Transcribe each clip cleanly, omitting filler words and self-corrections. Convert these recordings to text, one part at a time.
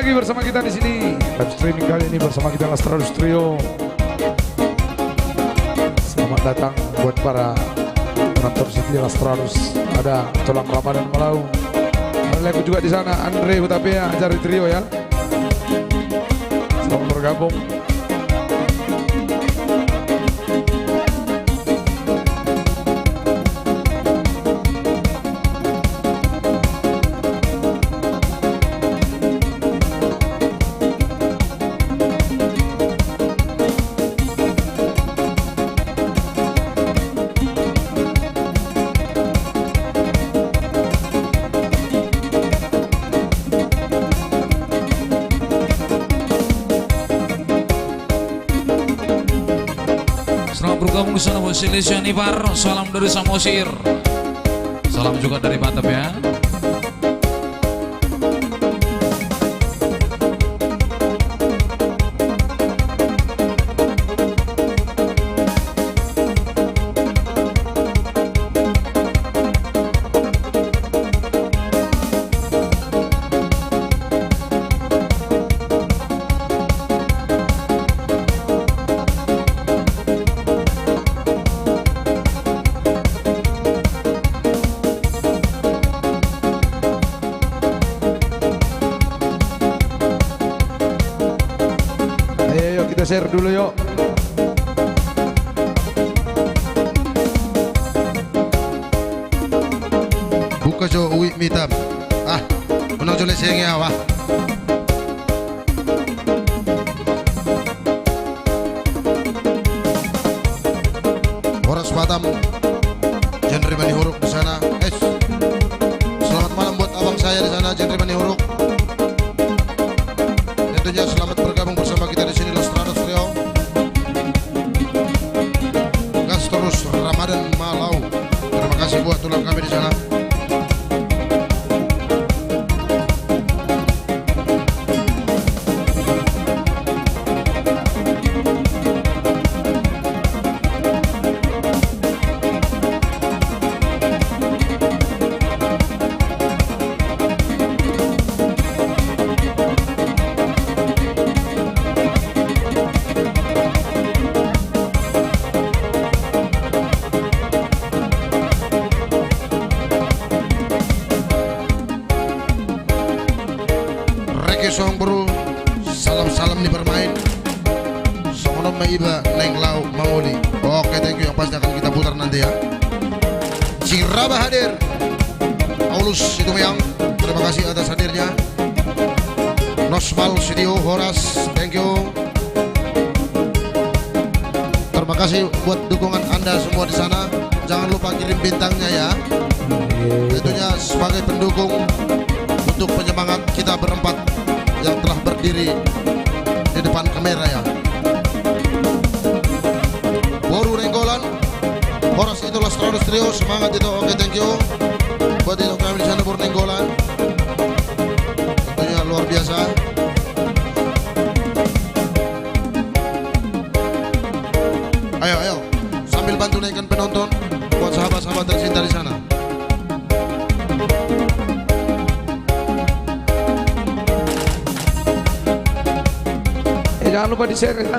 lagi bersama kita di sini. Live streaming kali ini bersama kita Lastrados Trio. Selamat datang buat para penonton setia Lastrados. Ada Tulang Ramadan Malau. Ada aku juga di sana, Andre Hutapea dari Trio ya. Selamat bergabung. Selamat bergabung di sana bos Silesian Ipar. Salam dari Samosir. Salam juga dari Batam ya. Kita share dulu yuk. Buka jo uwi mitam. Menang jole sayangnya wah. Horas Batam. Genre Mani Huruk di sana. Selamat malam buat abang saya di sana, Genre Mani Huruk. Tentunya selamat bergabung bersama kita di sini Lastrados Trio. Gas terus Ramadan Malau. Terima kasih buat tulang kami di sana. Song bro, salam-salam nih bermain. Songonom maiba neng lau mangoli. Oke, thank you, yang pasti akan kita putar nanti ya. Ciraba hadir. Aulus itu yang terima kasih atas hadirnya. Nosmal Studio Horas, thank you. Terima kasih buat dukungan Anda semua di sana. Jangan lupa kirim bintangnya ya. Tentunya sebagai pendukung untuk penyemangat kita berempat yang telah berdiri di depan kamera ya. Boru Renggolan, Horas itu Lastrados Trio, semangat itu. Oke, thank you buat itu kami di sana Boru Renggolan. Tentunya luar biasa. Ayo sambil bantu naikkan penonton buat sahabat-sahabat tercinta di sana. Jangan lupa di-share ya.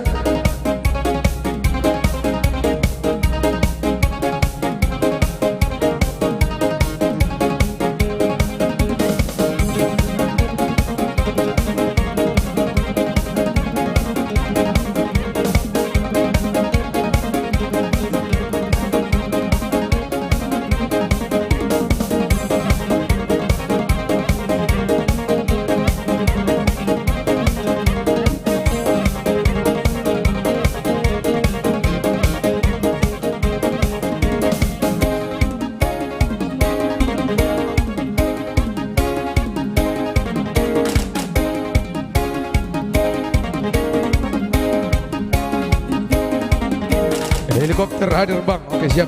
Helikopter hadir bang, oke siap.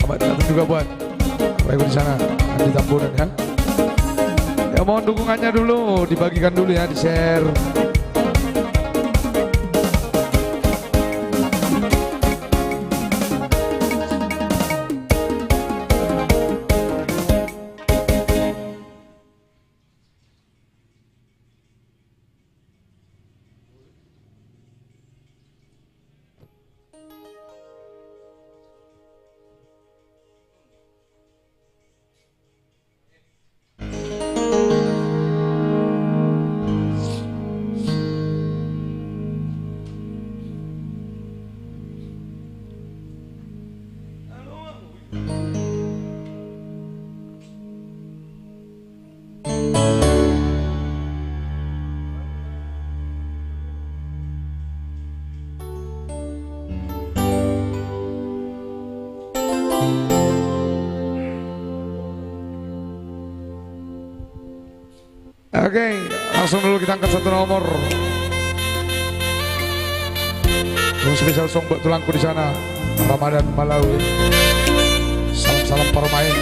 Selamat datang juga buat Bapak di sana, Andi Tambunan ya. Ya mohon dukungannya dulu, dibagikan dulu ya, di-share. Oke, langsung dulu kita angkat satu nomor. Yang spesial song buat tulangku di sana, Ramadan Malawi. Salam-salam para main.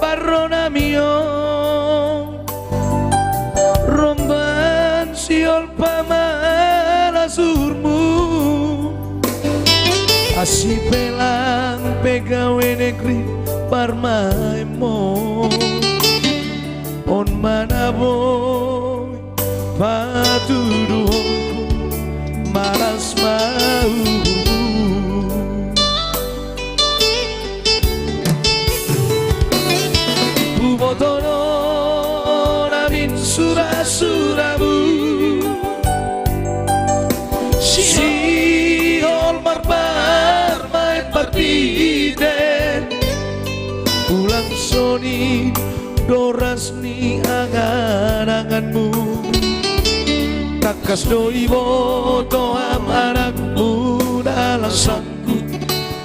Parrona mio romban siol pamala surmu asi pelang pegawe negeri parmaimo on manaboy patuduhku malas mau Bubotono namin sura-surabu Si olmar main partiden Ulang soni doras ni angan-anganmu Takas doi boto am anakmu dalam sangkut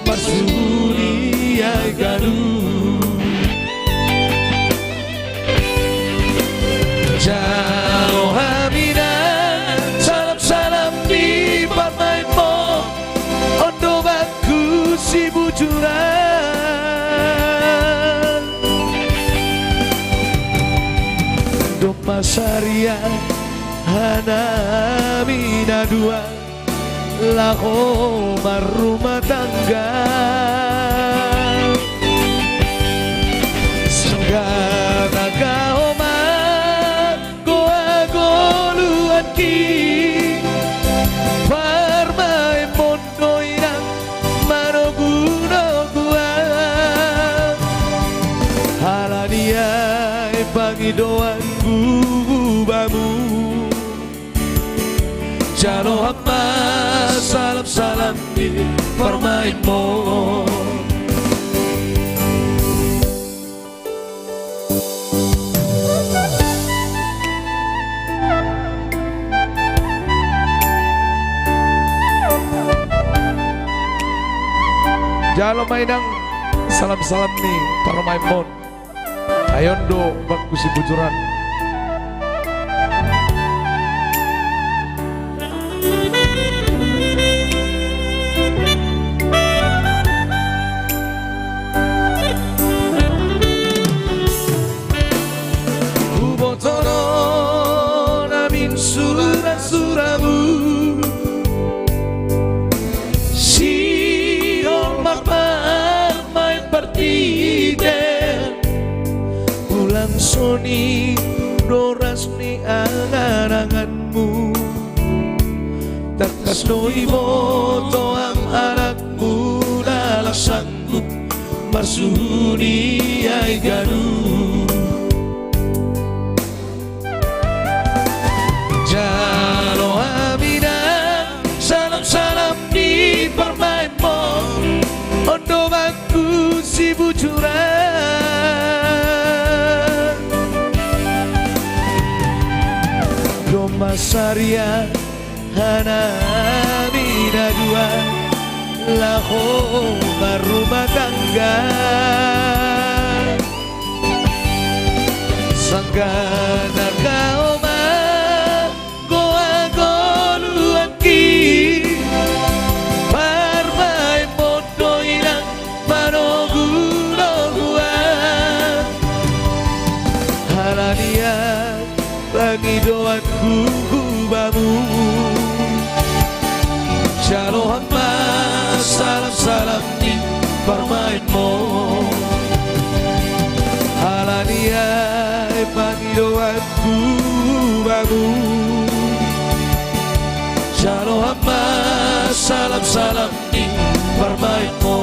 Masuri ay gaduh Jalo hamina salam-salam di parmaimo Ondo baku si bujuran Doma saria hanamina dua Laho rumah tangga Senggata kau Parmai mondo inang manoguno gua Halania bagi doan bamu Jalo hamba salam-salam di parmaimo Jalo mainang salam-salam nih para maimon Ayondo baku si bujuran Bubotono namin sura-surabu Ulang soni doras ni angan-anganmu Takas doi boto am anakmu dalam sanggup Masudi ay gaduh Jalo amina salam-salam di parmaimo Ondo baku si bujuran Doma saria hanamina dua Laho rumah tangga Sanggana kau mah goa goluan ki Bagi doaku bamu Jalo hamba salam-salam di parmaimo Halania bagi doaku bamu Jalo hamba salam-salam di parmaimo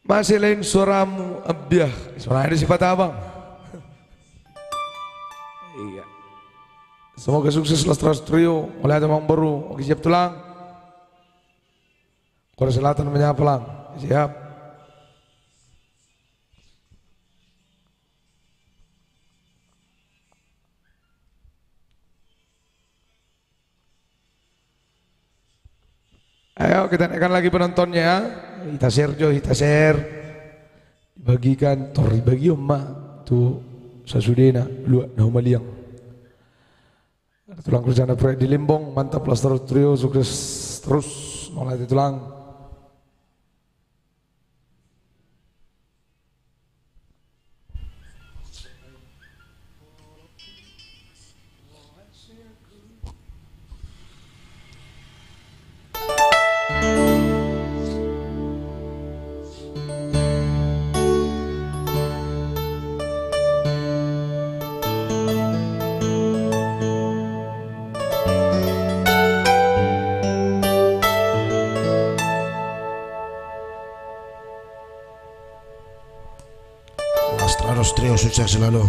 Masih lain suaramu abiah. Suara ini sifat abang. Iya. Semoga sukses Lestras Trio. Mulai ada Bang Baru. Oke, siap tulang. Korea Selatan menyapa lang. Siap. Ayo kita naikkan lagi penontonnya. Kita share Jo, kita share. Dibagikan, tor dibagi emak. Tuh Sasudena, luak nama liang. Tulang kerjaan proyek di Limbong, mantap Lestras Trio, sukses terus. Mulai tulang. Lestras Trio sukses selalu.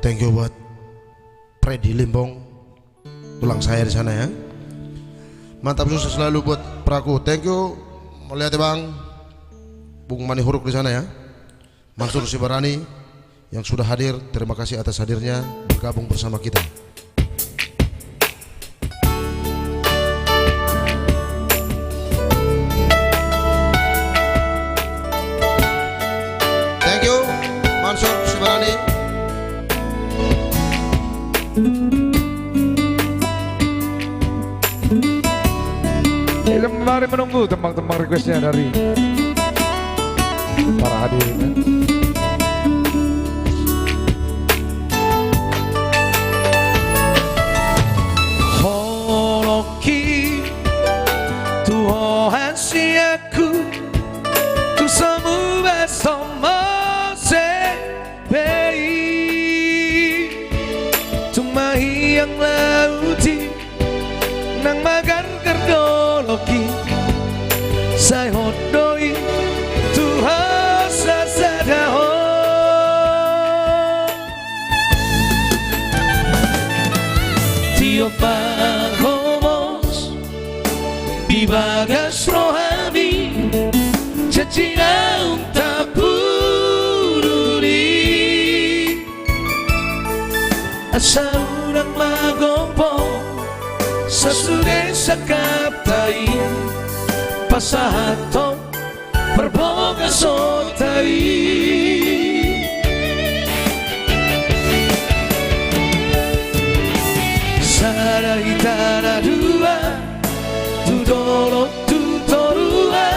Thank you buat Freddy Limbong, tulang saya di sana ya. Mantap, sukses selalu buat Praku. Thank you. Melihat Bang Bung Mani Huruk di sana ya. Mansur Sibarani yang sudah hadir, terima kasih atas hadirnya bergabung bersama kita. Thank you Mansur Sibarani. Mari menunggu tembang-tembang requestnya dari para hadirin. Holoki Tuhan siaku tu semu bersama sebei tumahi yang lauti nang magan kerdoloki saya hodoi Tuhan sasadaho tiap pagomos bibagas rohani cacina unta pururi asa urang magompo sasude sakaptai pasahato berboga sotai sarai tanah dua tudoro tutorua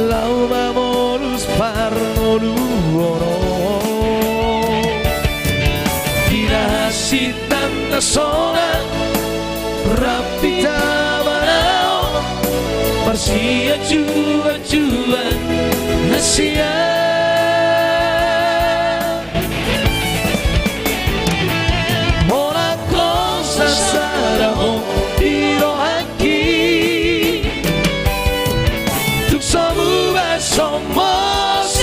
lau mamorus parnoduoro dinasitan nasona rapita manao Marsia juan Asia Mora cosa sarao Piro aquí Tu somu somos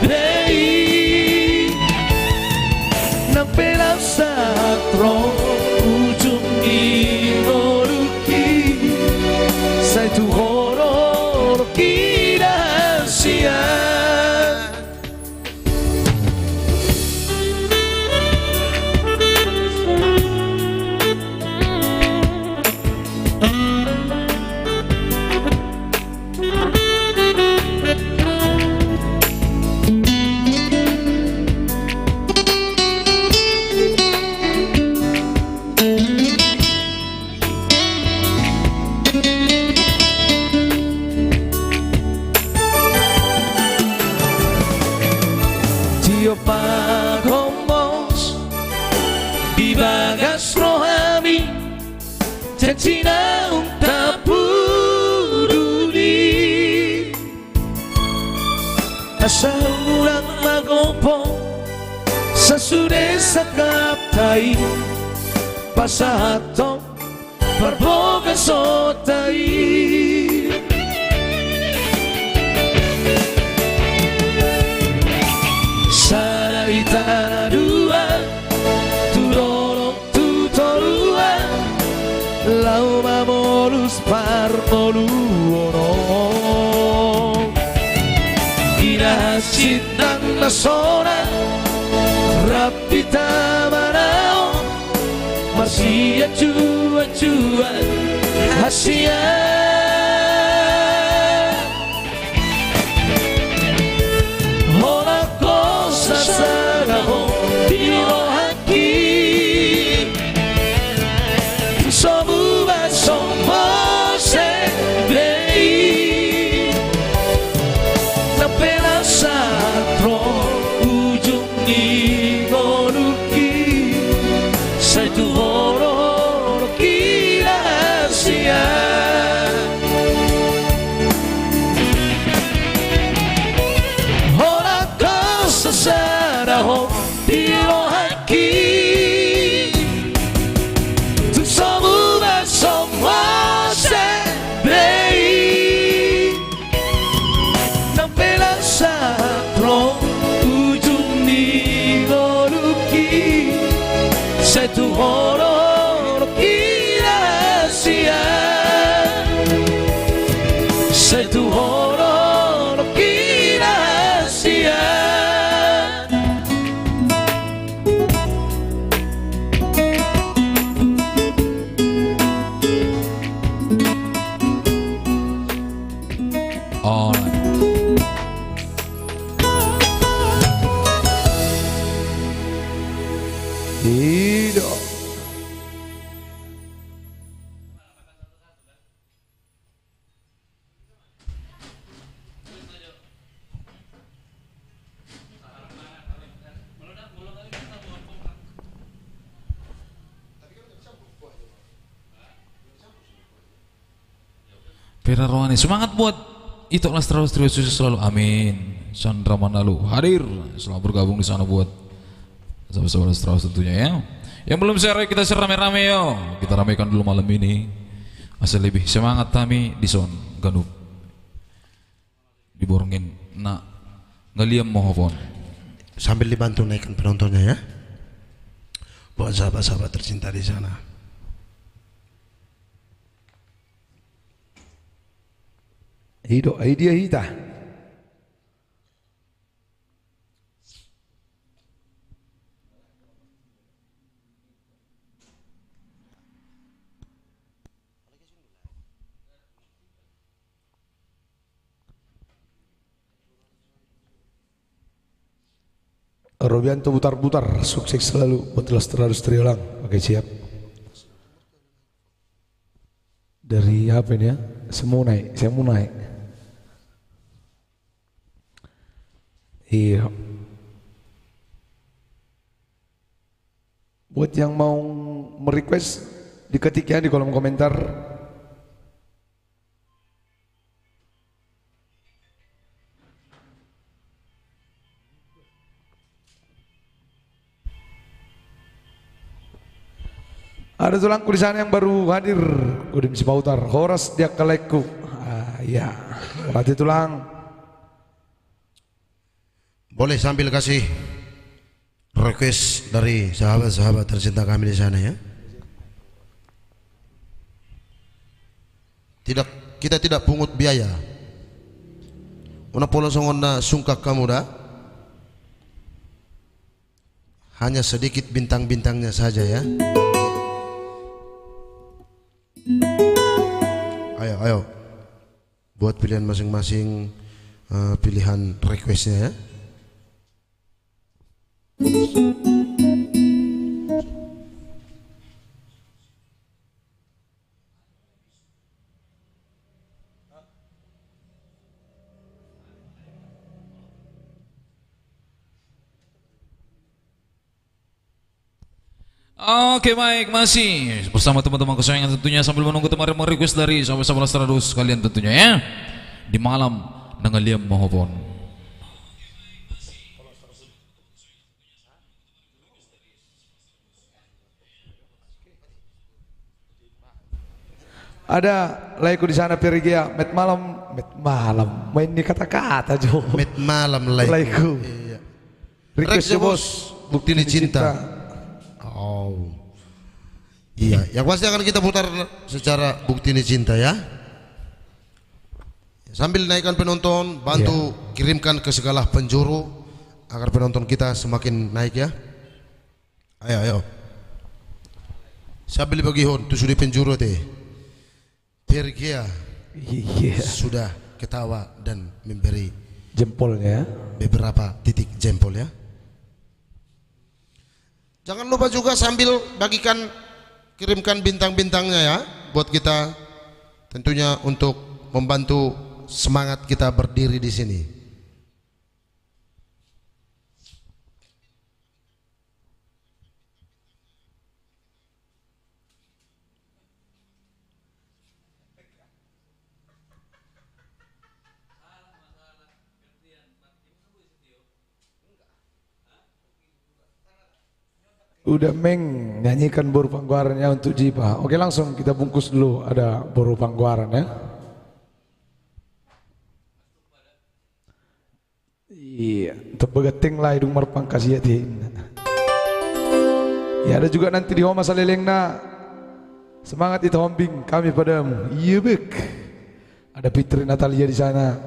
rei Nang pelau satro Ujung inoruki Sai tu horor kira sia pagomos bibagas rohani cacina unta puruli asa urang magompo sasude sakaptai pasahato berboga sotai tanah dua Tudorong tutorua Lau mamolus parmoluono Ina cintang nasona Rapita manao Marsia cua-cua Hasia Hola cosa sana ho Dio haki Somu basomo se bei Napela satro ujung ni gonuki Saitu horo kira sia Hola cosa sana ho Dio haki Tu somu basomo se bei Napela satro ujung ni gonuki Saitu horo kira sia Saitu horo kira sia Alright. Hidup. Pera Rohani, semangat buat itu kelas terus selalu, amin. Chandra Manalu hadir selalu bergabung di sana buat sahabat-sahabat terus tentunya ya. Yang belum share kita share rame-rame yo. Kita ramekan dulu malam ini. Asal lebih semangat kami di son Ganup. Diborongin nak ngaliam mohon. Sambil dibantu naikkan penontonnya ya. Buat sahabat-sahabat tercinta di sana. Hidup idea kita. Robianto putar-putar, sukses selalu buat terus terulang. Oke, siap. Dari apa ini ya? Saya mau naik. Iya. Buat yang mau merequest diketik ya di kolom komentar. Ada tulangku di sana yang baru hadir, Udim Sipautar, Horas dia kaleku. Ya, berarti tulang. Boleh sambil kasih request dari sahabat-sahabat tercinta kami di sana ya. Kita tidak pungut biaya. Una polo songonna sungkak kamu dah. Hanya sedikit bintang-bintangnya saja ya. Ayo, buat pilihan masing-masing, pilihan requestnya ya. Oke baik, masih bersama teman-teman kesayangan tentunya sambil menunggu teman-teman request dari sahabat-sahabat Stradus kalian tentunya ya di malam nangaliam mohon. Ada laiku di sana Perigia, met malam, main di kata-kata Jo. Met malam laiku. Laiku. Iya. Rex ya bos, bukti ini cinta. Oh, iya, yang pasti akan kita putar secara bukti ini cinta ya. Sambil naikkan penonton, bantu kirimkan ke segala penjuru agar penonton kita semakin naik ya. Ayo, ayo. Sambil bagi hon, tu sudah penjuru teh. Pergia sudah ketawa dan memberi jempolnya beberapa titik jempol ya. Jangan lupa juga sambil bagikan, kirimkan bintang-bintangnya ya, buat kita tentunya untuk membantu semangat kita berdiri di sini. udah Meng nyanyikan boru pangguarannya untuk Jipa. Oke, langsung kita bungkus dulu, ada boru pangguaran ya. Iya, untuk begeteng lah hidung marpang kasih ya, ada juga nanti di Homa Salelengna. Semangat itu hombing kami padamu. Iya bek. Ada Fitri Natalia di sana.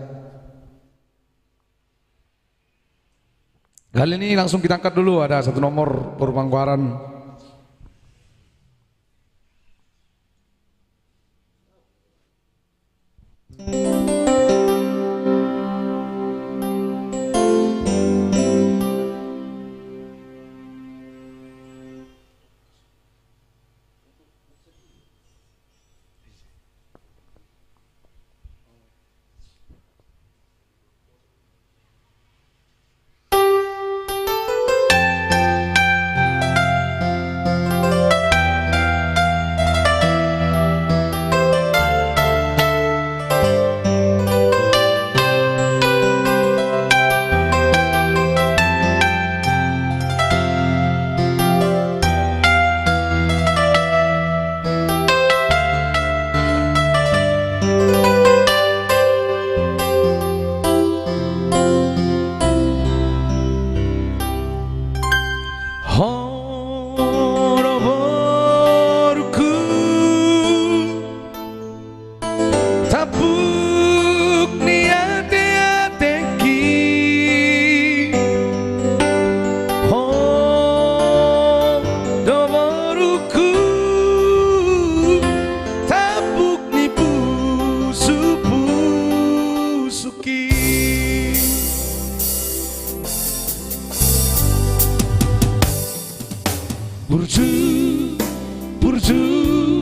Kali ini langsung kita angkat dulu, ada satu nomor boru pangguaran. Burju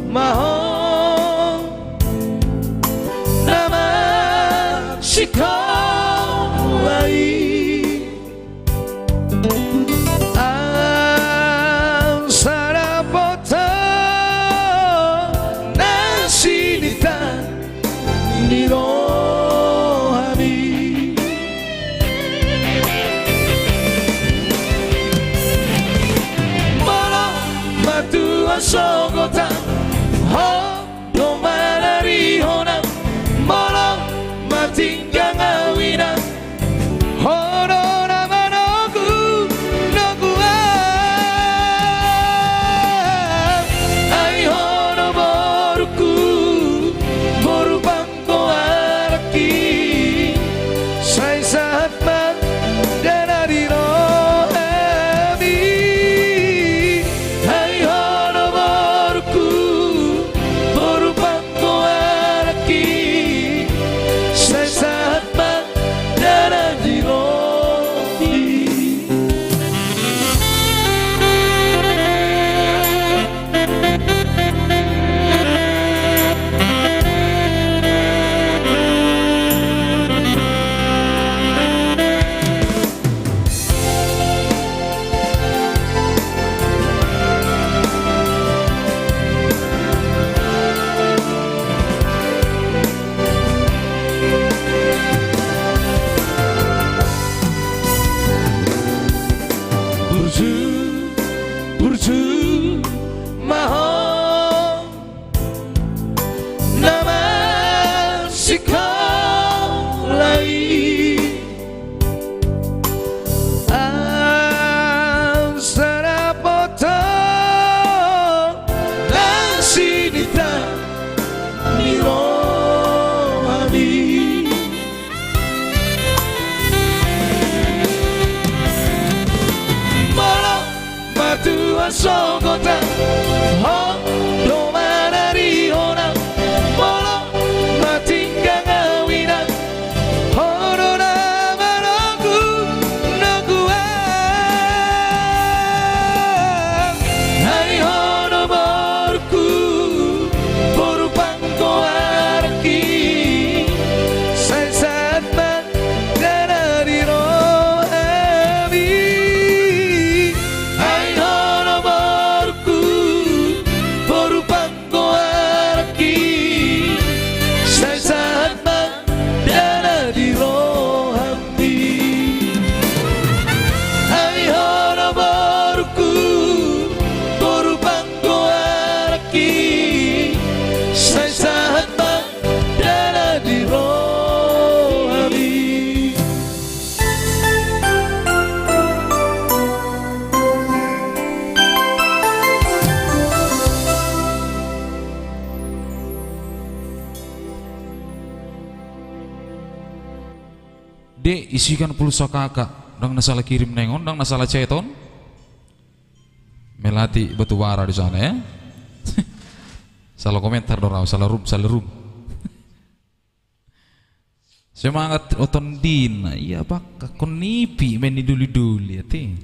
maho nama sikawai ansara pota nasinita nirohani Sogota ho no manari hona molo matinggang Dek isikan pulsa kakak, dang nasalah kirim nengon, dang nasalah ceton. Melati batu bara di sana ya. Salah komentar dorang, salah room. Semangat oton dina, iya baka kon nipi main duli ya ti.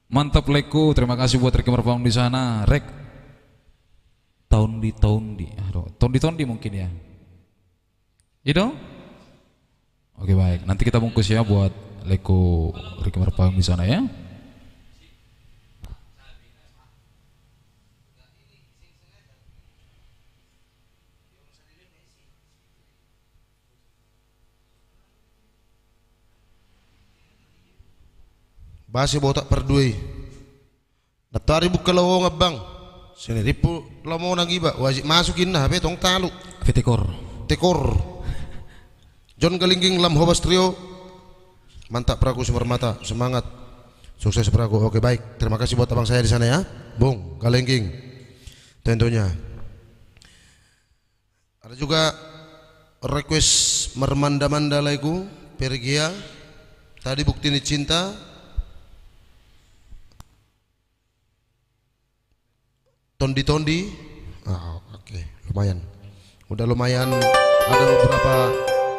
Mantap Leko, terima kasih buat Rek Merpang di sana. Rek tahun di mungkin ya. Itu? Oke baik, nanti kita bungkus ya buat Leko Rek Merpang di sana ya. Basi botak perduai. Natari buka lawong abang. Sini ripu lamo nang iba wajib masukin na HP tong talu. Tekor. John Galingging Lam Hobas Trio. Mantap Pragu Sumber Mata, semangat. Sukses Pragu. Oke baik. Terima kasih buat abang saya di sana ya. Bung Galingging. Tentunya. Ada juga request mermanda-manda lagu Pergia. Tadi bukti ini cinta. Tondi. Oke, lumayan. Udah lumayan ada beberapa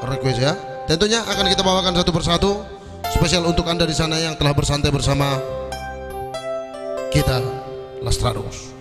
request ya. Tentunya akan kita bawakan satu persatu spesial untuk Anda di sana yang telah bersantai bersama kita Lastrados.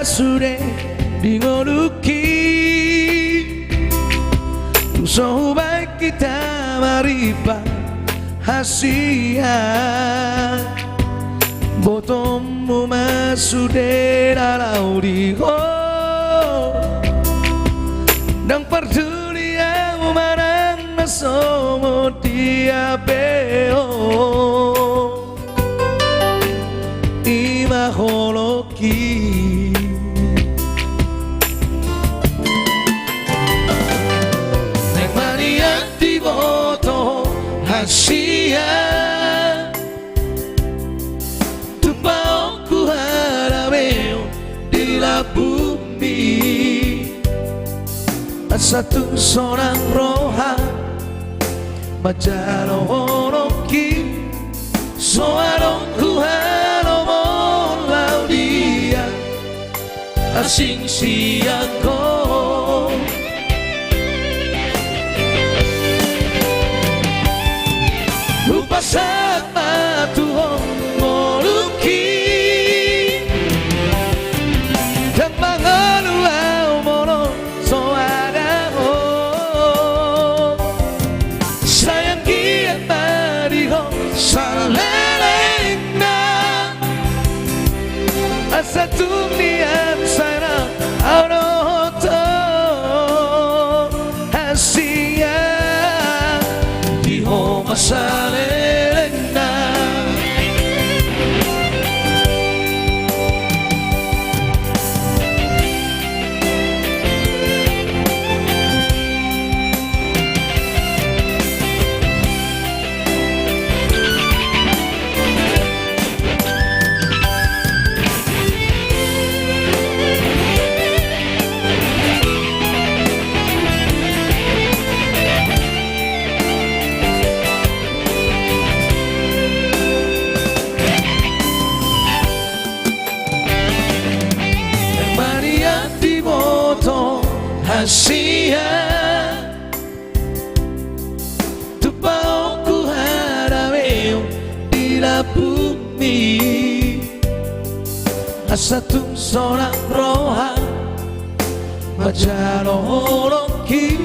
Sudah dingoduki so baik kita maripa hasia botomu masude dalau diho dan perduliamu marang nasomo dia beo imaholoki Asia tumpah ku harapeo di la bumi satu seorang roha majaro horoki soarong ku haromon laudia asing siako sama Tuhan moluki dan mengeluau mono soadaho sayang kian mariho salelena asa tunian sana auroto hasia diho masale Asia tumpah ku harapeo di la bumi satu seorang roha majaro holoki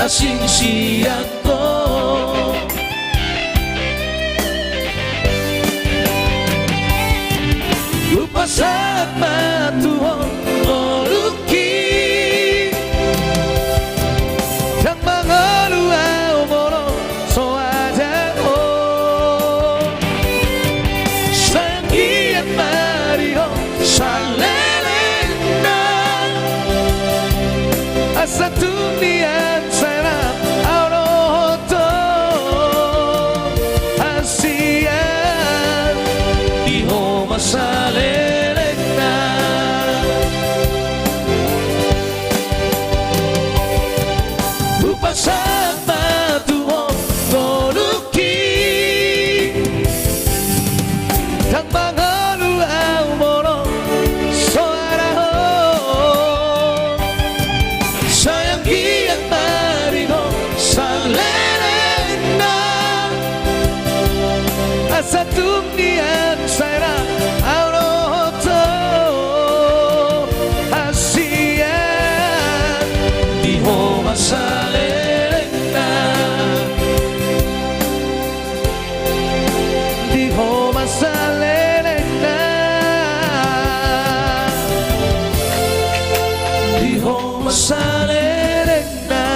asing siako Upasat matuhong oluki Dan mangaluau mono soadao Sanggiat mariho salelena Asa tunian sarap auroto Asian diho masalelena Upasat matuhong oluki Dan mangaluau mono soarao Sayang kiat mariho salelena Asa tunian sarap auroto Asian diho masalelena Diho masalelena Diho masalelena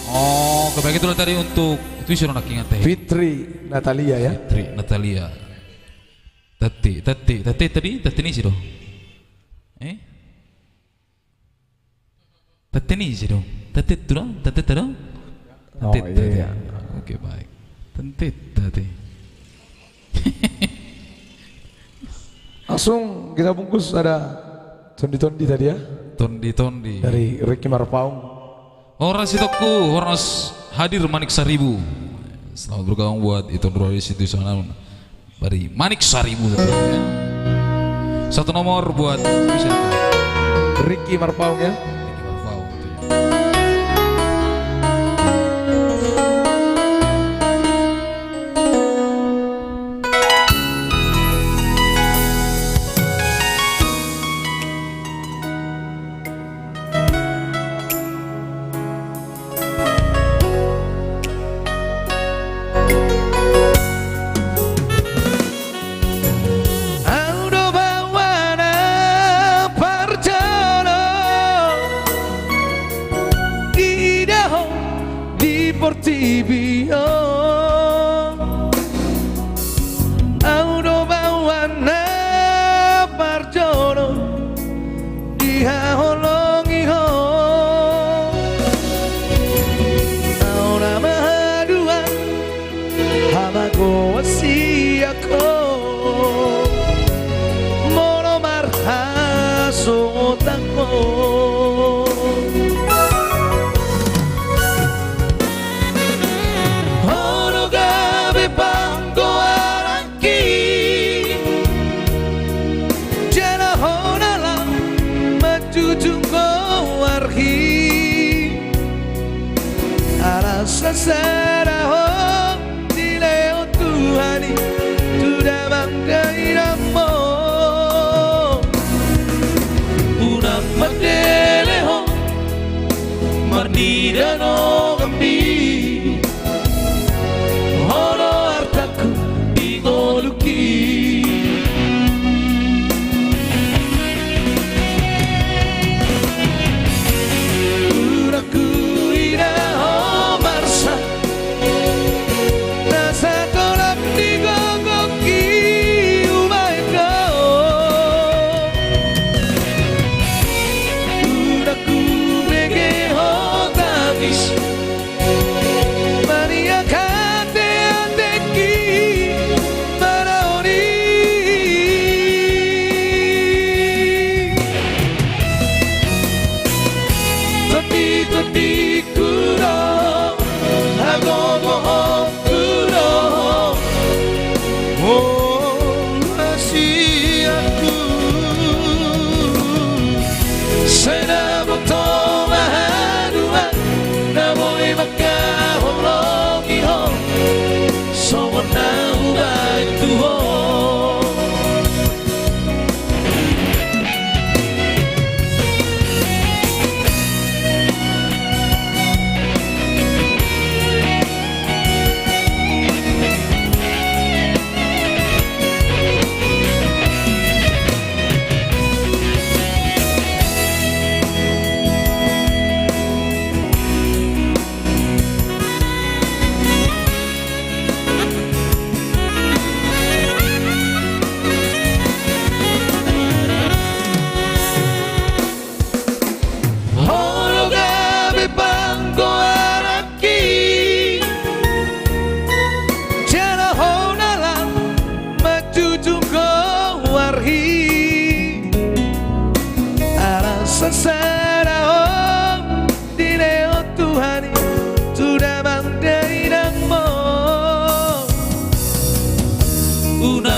Oh, kebaik itulah tadi untuk itu suruh nak ingat teh. Fitri Natalia ya. Fitri Natalia. Tati ini sih dong. Tati ini sih dong. Tati itu dong. Oh, iya. Oke baik. Tati. Langsung kita bungkus ada tondi-tondi tadi ya Tondi. dari Ricky Marpaung. Orang sitoku, orang hadir Manik Saribu. Selamat bergabung buat itu dari situ sana. Dari Manik Saribu. Ya. Satu nomor buat bisa. Ricky Marpaung ya. Ricky Marpaung, gitu ya. Audo bawana parjana Idaho di Portibio Audo bawana parjana di Haholongiho Aura mahadua Hamago wasiako Mono marhaso tako Horo gabe pango araki Jana honala majujungo arhi Arasa saraho dileo Tuhani Tuda banggairamo Unang magdeleho Marnida no gambi Horo artaku ingoluki Uraku iraho marsa Nasa tolak di gogoki umaika Uraku bege ho tangis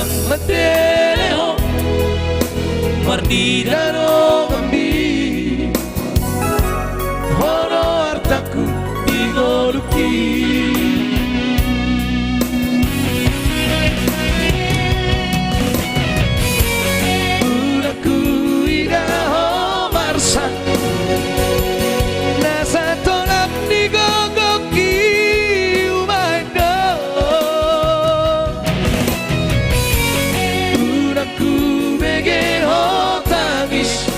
Sang medeleho Mardidano ngambi Horo hartaku digoluki Udaku igaho marsan Nasa tolak digogoki umaido Udaku begeho tangis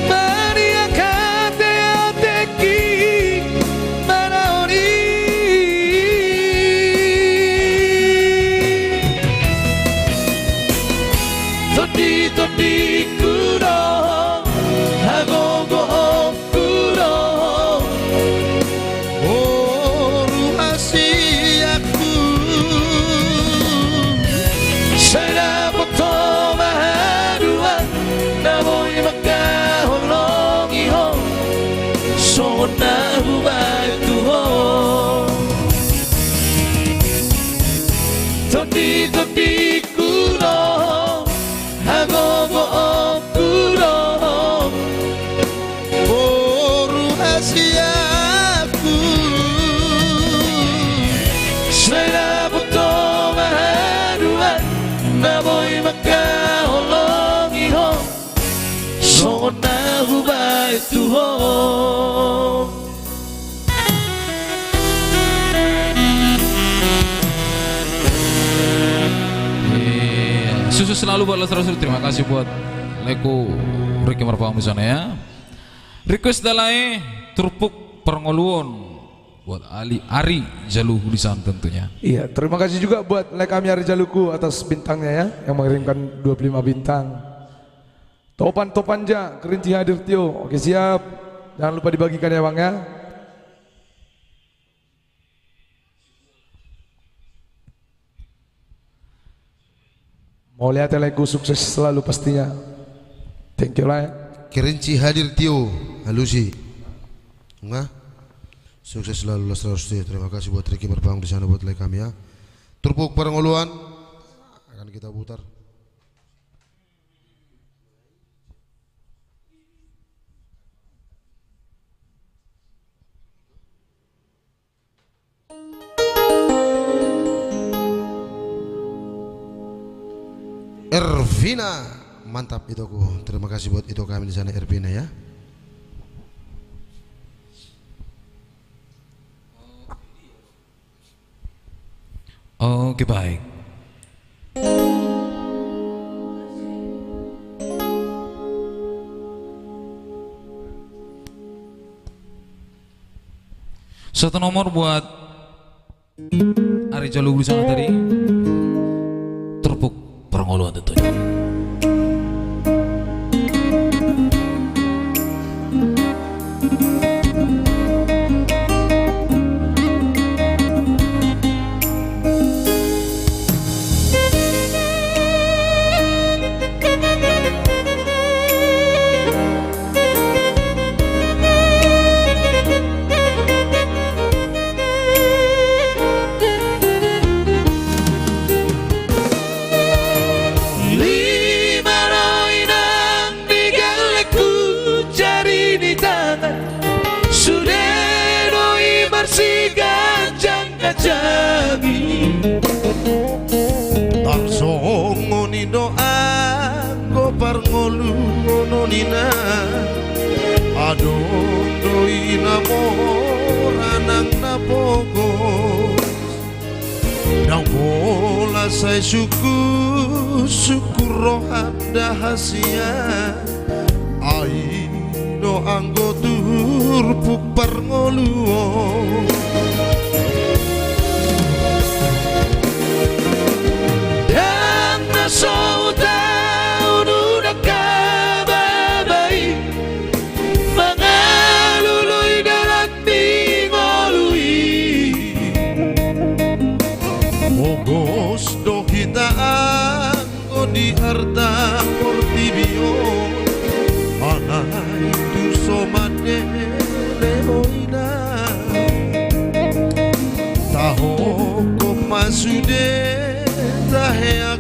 Maria kate ateki manaoni Todi todi kuro Hagogo kuro Oru asiaku Saya foto mahadua Namoy magkahulong iho So na hubay tuho Todi todi kuro Hagogo kuro Oru asiaku Saya foto mahadua Namoy magkahulong iho So na hubay tuho Sukses selalu buat Lestari. Terima kasih buat Leko Ricky Marfahmi sana ya. Request dalai Turpuk Perngoluan buat Ari Jaluhu di sana tentunya. Iya, terima kasih juga buat Lekami Ari Jaluku atas bintangnya ya, yang mengirimkan 25 bintang. Topan Topanja, Kerinci hadir Tio. Oke siap, jangan lupa dibagikan ya Bang ya. Mau lihat Lego sukses selalu pastinya. Thank you lah ya. Kerinci hadir Tio Halusi Enggak sukses selalu Lestari. Terima kasih buat Ricky Marfahmi di sana buat like kami ya. Turpuk Perngoluan akan kita putar. Ervina, mantap Itoku. Terima kasih buat Ito kami di sana Ervina ya. Oke baik. Satu nomor buat Ari Jaluhu di sana tadi. Turpuk Perngoluan tentunya. Tarsongo ni doa go parngolu ngono nina adong doi namoranang napogos nang bola say syukur rohanda hasia ai do anggo turpuk parngoluo Saudau nudak kababai Mangaluluy darat tingolui Mogos do kita anggo di harta portibio Anay tu somade leoina Taho ko masude tahe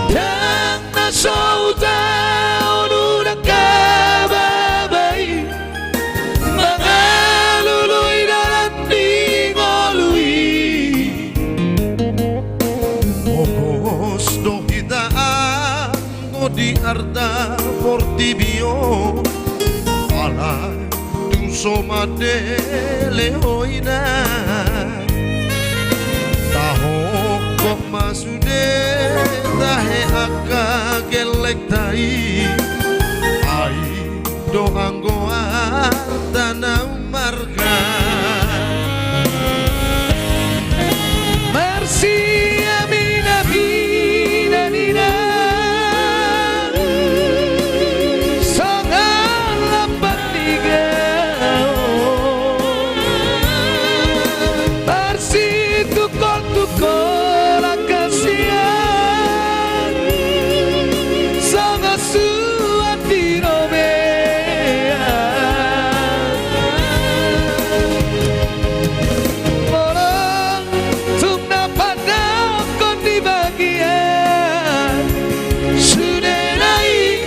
Yang nasau tahu nudak kababay Mangaluluy dalam dingolui Ojos do hitaan di arda fortibio Alay tung somade lehoina Taho kok masude tahe aka gelek tai Ai do anggo tanah marga Mercy amina bina nina Sangat lapat digao Mercy tukol kasihan Sangat suat diromea Orang tung dapat kon di bagian Sudah naik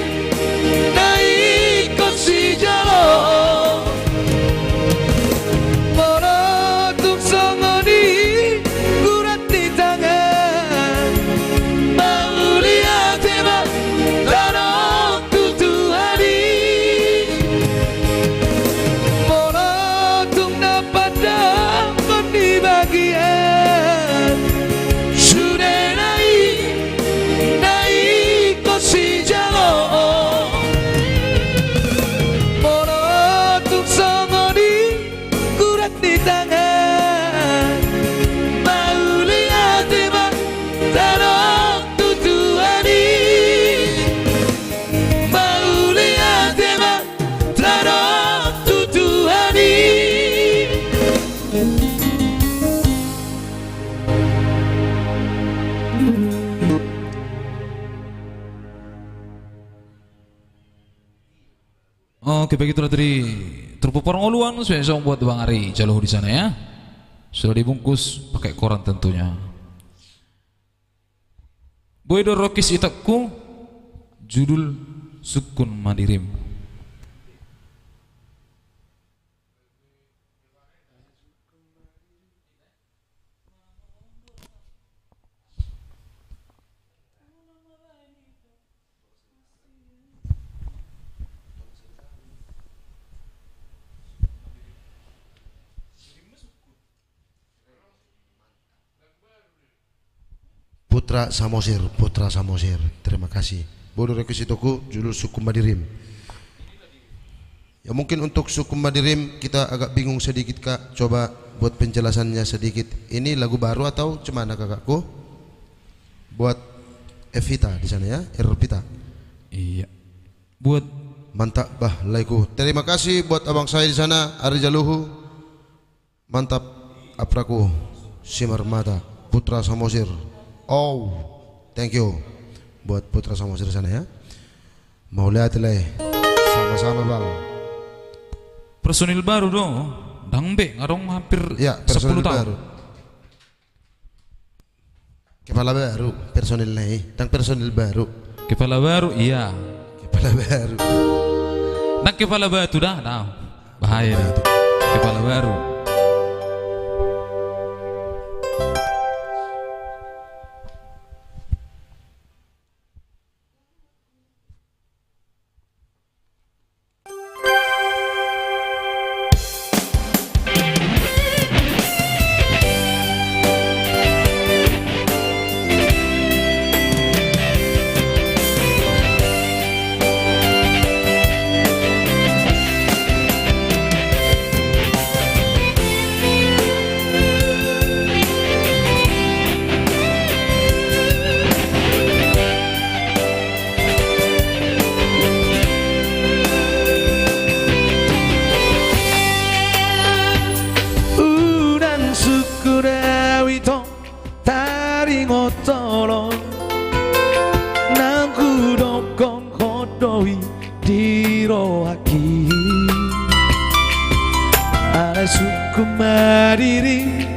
kon si jalo Orang tung songoni kurat di tangan Mau lihat hebat tanah tutuhani Orang tung dapat kon di bagian Sudah naik kon si jalo Orang tung songoni kurat di tangan Mau lihat hebat tanah tutuhani Mau lihat hebat tanah tutuhani Oke, begitulah tadi Trupu Porngoluan sudah buat Bang Ari Jaloh di sana ya. Sudah dibungkus pakai koran tentunya. Boydo Rokis Itakku, judul Sukun Madirim. Putra Samosir. Terima kasih. Bodo rekusitoku judul Suku Madirim. Ya mungkin untuk Suku Madirim kita agak bingung sedikit Kak. Coba buat penjelasannya sedikit. Ini lagu baru atau cemana kakakku? Buat Evita di sana ya, Erpita. Iya. Buat Mantap bah laiku. Terima kasih buat abang saya di sana, Ari Jaluhu. Mantap apraku. Simar mata Putra Samosir. Oh, thank you buat Putra Samosir di sana ya. Mau lihat leh. Sama-sama bang. personil baru dong. Dangbe ngarong hampir Ya, 10 personil tahun. baru. Kepala baru personil nih, dan personil baru. Kepala baru, iya. Kepala baru. Nak kepala batu dah, bahaya dah itu. Kepala baru. suku madiri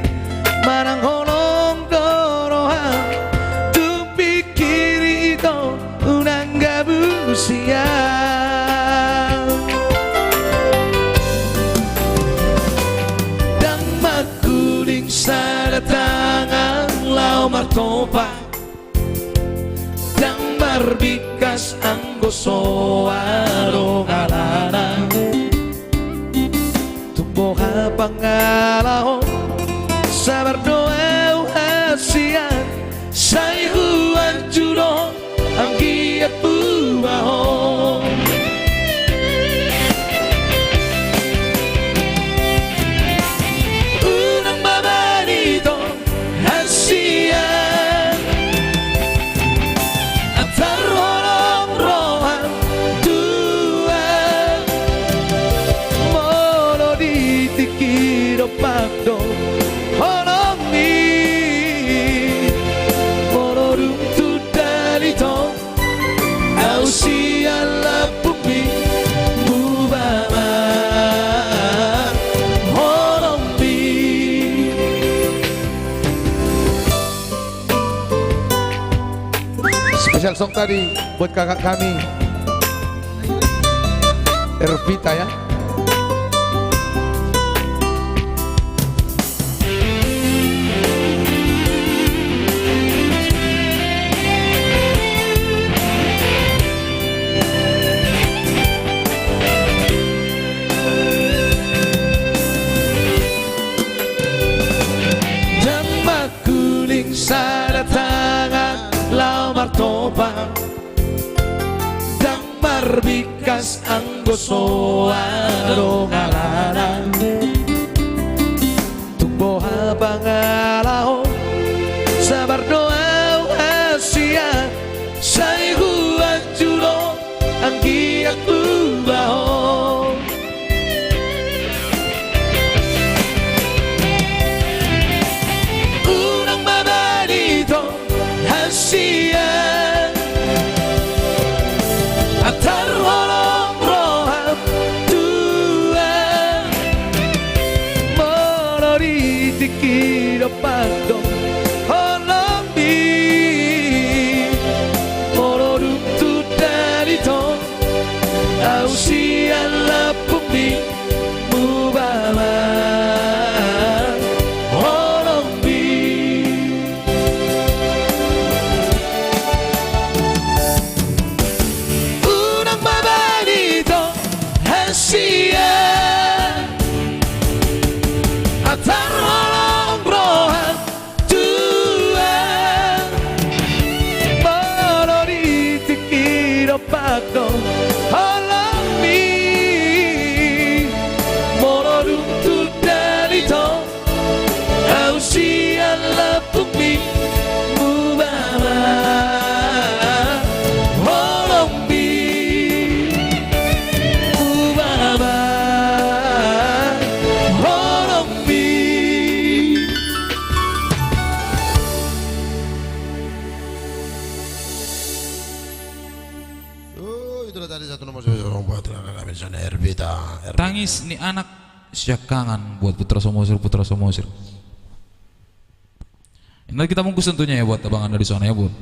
marang holong dorohan tu pikiri itu unang gabusia dan makuling sadatangan lau martopa dan marbikas anggo soaro ngalana tumbuha pangalahon sabar doa hasian sayhuan juro anggi apuaho unang babanito hasian atar holong rohan tuan mono ditikiro pagdo holong mi mono rum tu dalito ausia la pumi mubama holong mi. Spesial song tadi buat kakak kami Ervita ya. Dan makuling sadatangan lau martopan dan marbikas anggo soaro ngalanan tumbuh pangalahon sabar doa hasia sayhuan juro anggi aku baho unang babanito hasian atar holong roham tuan mono ditikiro pagdo holong mi mono runtu dalito ausia la pumi mubama holong mi. Unang babanito hasian atar holong rohan tuan mono ditikiro pagdo holong mi mono runtu dalito ausia la pumi mubama holong mi mubama holong mi. Oh, itulah tadi satu nomor seorang buat kami sana Ervita. Tangis nih anak siak kangen buat Putra Samosir. Nanti kita bungkus tentunya ya buat abang anda di sana ya buat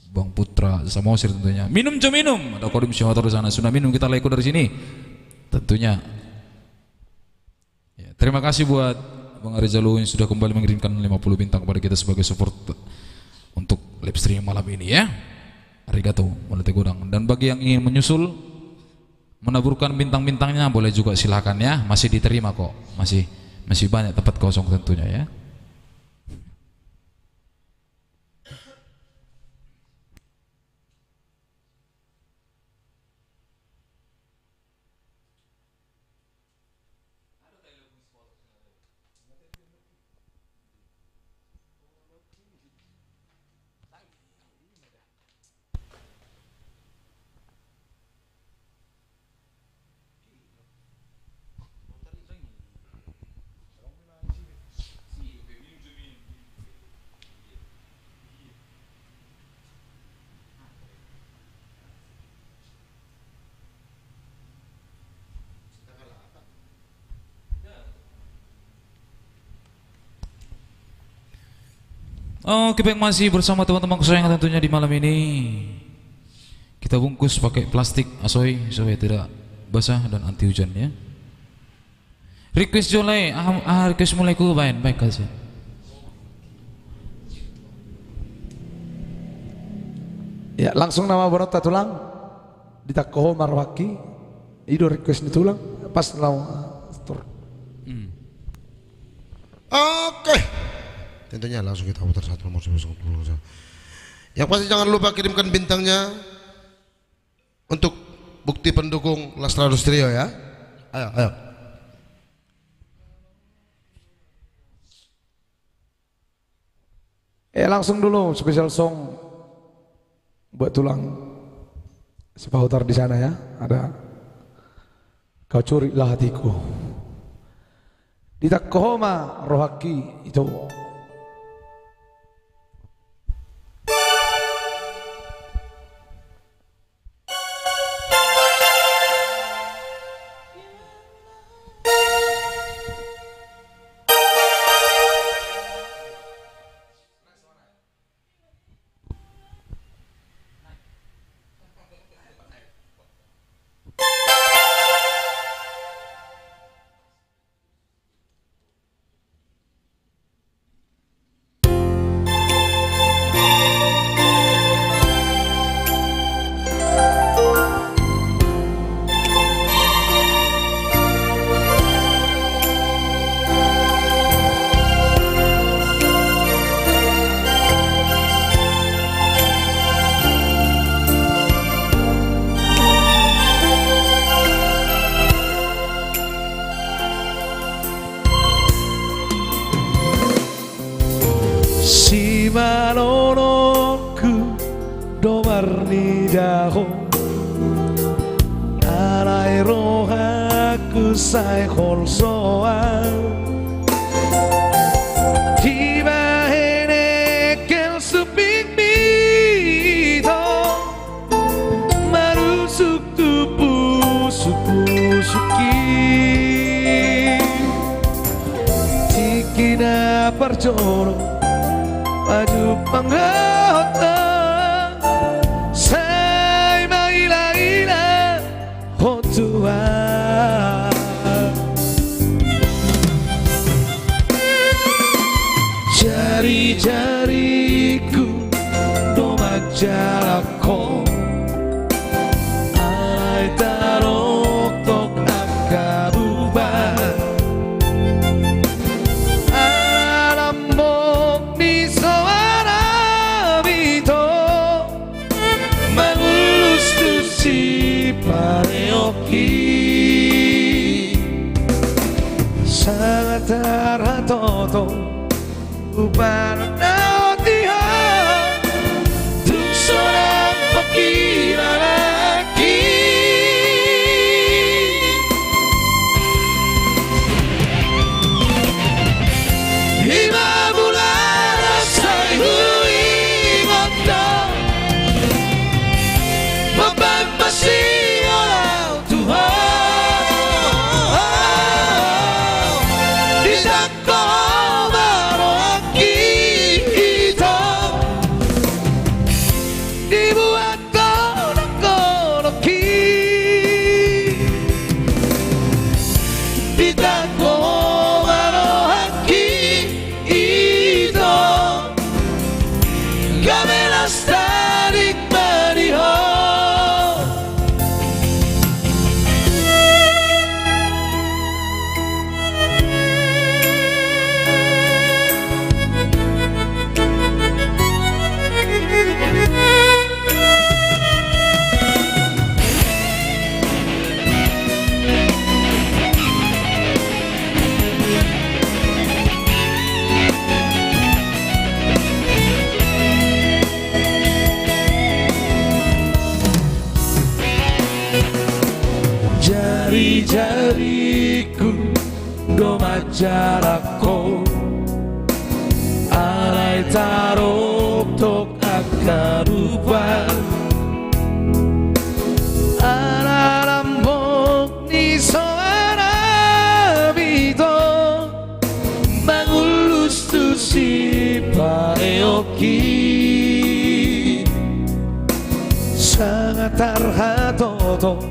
Bang Putra Samosir tentunya. Minum jam minum. Ada kodim simulator di sana. Sudah minum kita leko dari sini. Tentunya. Ya, terima kasih buat Bang Arizalu yang sudah kembali mengirimkan 50 bintang kepada kita sebagai support untuk live stream malam ini ya. Arigato, mulai tegudang. Dan bagi yang ingin menyusul menaburkan bintang-bintangnya boleh juga silakan ya. Masih diterima kok. Masih banyak tempat kosong tentunya ya. Oke, baik, masih bersama teman-teman kesayangan tentunya di malam ini. Kita bungkus pakai plastik asoy supaya tidak basah dan anti hujan ya. Request Jolai, request mulai ku baik aja. Ya, langsung nama Barota tulang. Ditakoh marwaki. Ido request ditulang pas lau store. Oke. Tentunya langsung kita putar satu musik. Yang pasti jangan lupa kirimkan bintangnya untuk bukti pendukung Lastrados Trio ya. Ayo. Langsung dulu special song buat tulang sepahutar di sana ya. Ada Kau Curilah Hatiku. Ditakohoma rohaki itu. Simanoloku domar ni daho Alai rohaku sai holsoa Tiba hene kel suping mito Marusuk tupu suki Tikina perjono Maju panggota Say maila-ila Hotua Jari-jariku Domak jalako Alai tarok tok akabubah Sangat terhatoto Upara nautihan Tuk seorang pengira lagi Lima bulan rasai hui ngotot Beban masih orang Tuhan Jari-jariku domak jalako Alai tarok tok akarupa Alalambok ni soara bito Mangulus tu si pareo rohaki sangat tarhatoto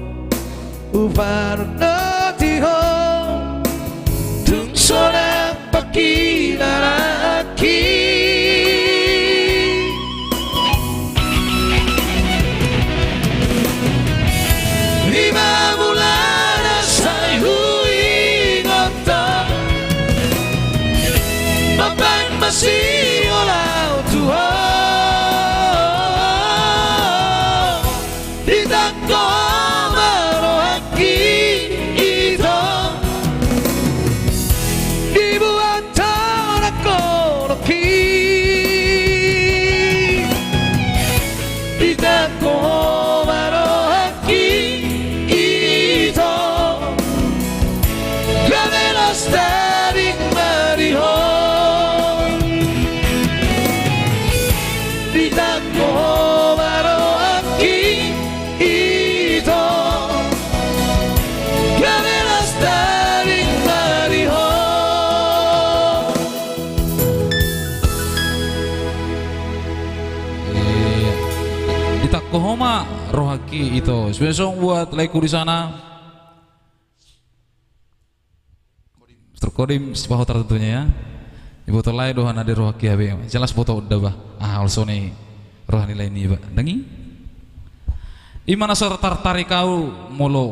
uparnatiho tung sonang pakinaraki lima bulan asay huingoto mabang masih olau Tuhan ditang ko marohaki ito dibuat tanah koroki ditang ko marohaki ito gamelas taring marihon ditang ko marohaki ito gamelas taring marihon. Iya. Di Takohoma rohaki itu. Spesial buat laiku di sana. Mr. Kodim sepaho tertentunya ya. Ibu tolai dohan ada rohaki habe. Jelas foto udah bah. Also nih rohani lain ini bah. Dengi. Imana tertarik kau mulu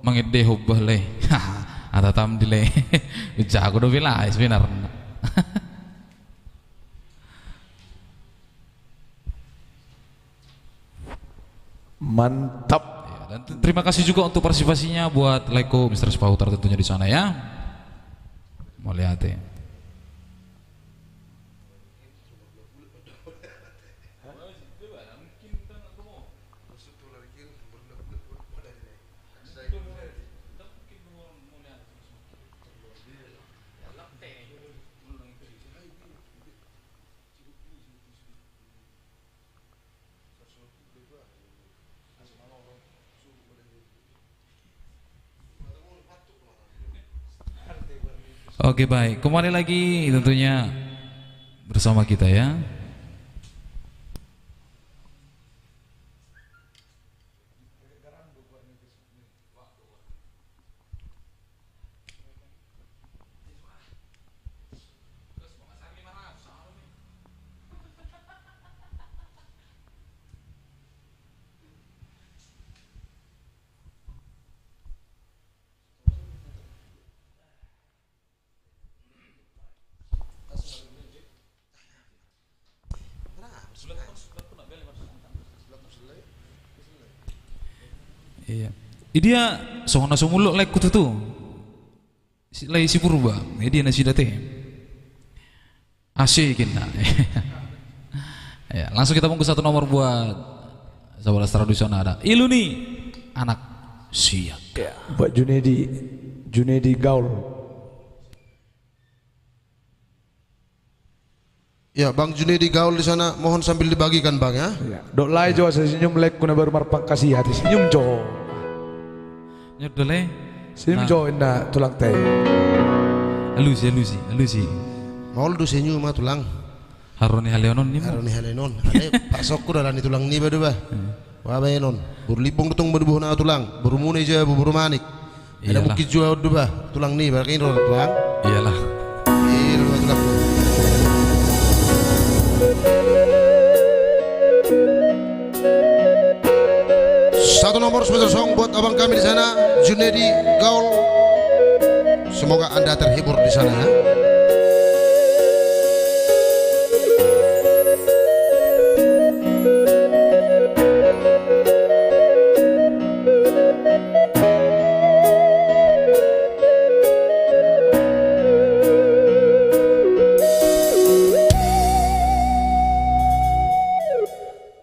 mengede hubbah le. Ada tam dile. Jago do bila sebenarnya. Mantap. Ya, dan terima kasih juga untuk partisipasinya buat Leko Mr. Spautar tentunya di sana ya. Mau lihat ya. Oke baik, kembali lagi tentunya bersama kita ya. Iya. Dia sohna somulok lek kutu tu. Lai si purba, dia nasi date. Asyikin nah. Ya, langsung kita bungkus satu nomor buat sahabat tradisional ada. Ilu nih anak siap. Ya, buat Junedi Gaul. Ya, Bang Junedi Gaul di sana, mohon sambil dibagikan Bang ya. Ya, dok lai jo senyum lek kuna baru marpak kasih hati senyum jo. Nyodole. Senyum jo indah tulang teh. Alusi. Mau lu senyum mah tulang. Haroni haleonon ni. Haroni halenon. Ada pasokku dalam tulang ni badu bah. Wah benon. Berlipung tutung berbuh na tulang. Berumune aja bubur manik. Ada bukit jua udah bah. Tulang ni barakin tulang. Iyalah. Iya tulang. Satu nomor spesial song buat abang kami di sana, Junedi Gaul. Semoga Anda terhibur di sana ya.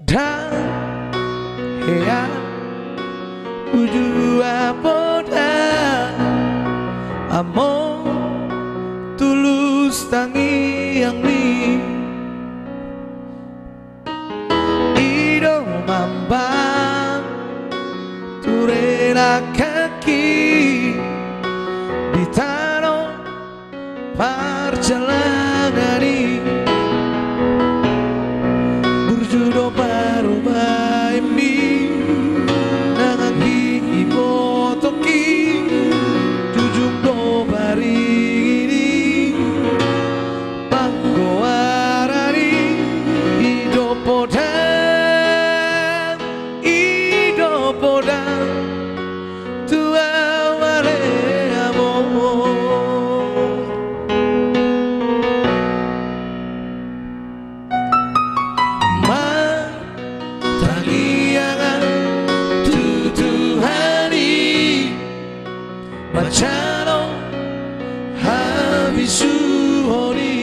Dan ya Ujua poda Amo tulus tangi yang mi Ido mambang turena kaki di tanah perjalanan ini bisuhoni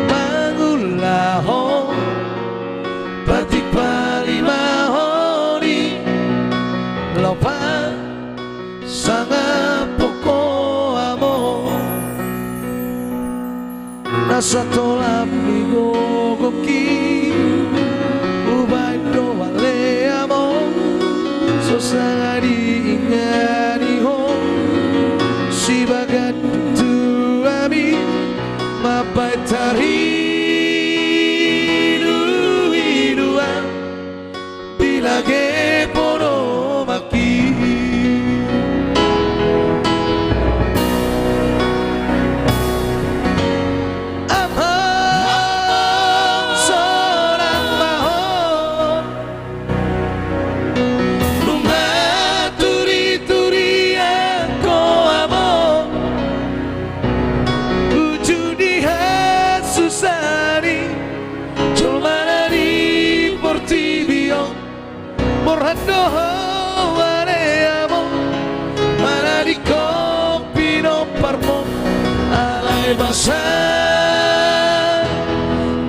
mangulaho batik palimahoni lopa sanga poko amo nasa tolap migogoki ubay doale amo sosangadi ingani ho si bagat tu ami mapai tari dua bila ge pono maki Morando areamo mana di kopi no parmo alai basa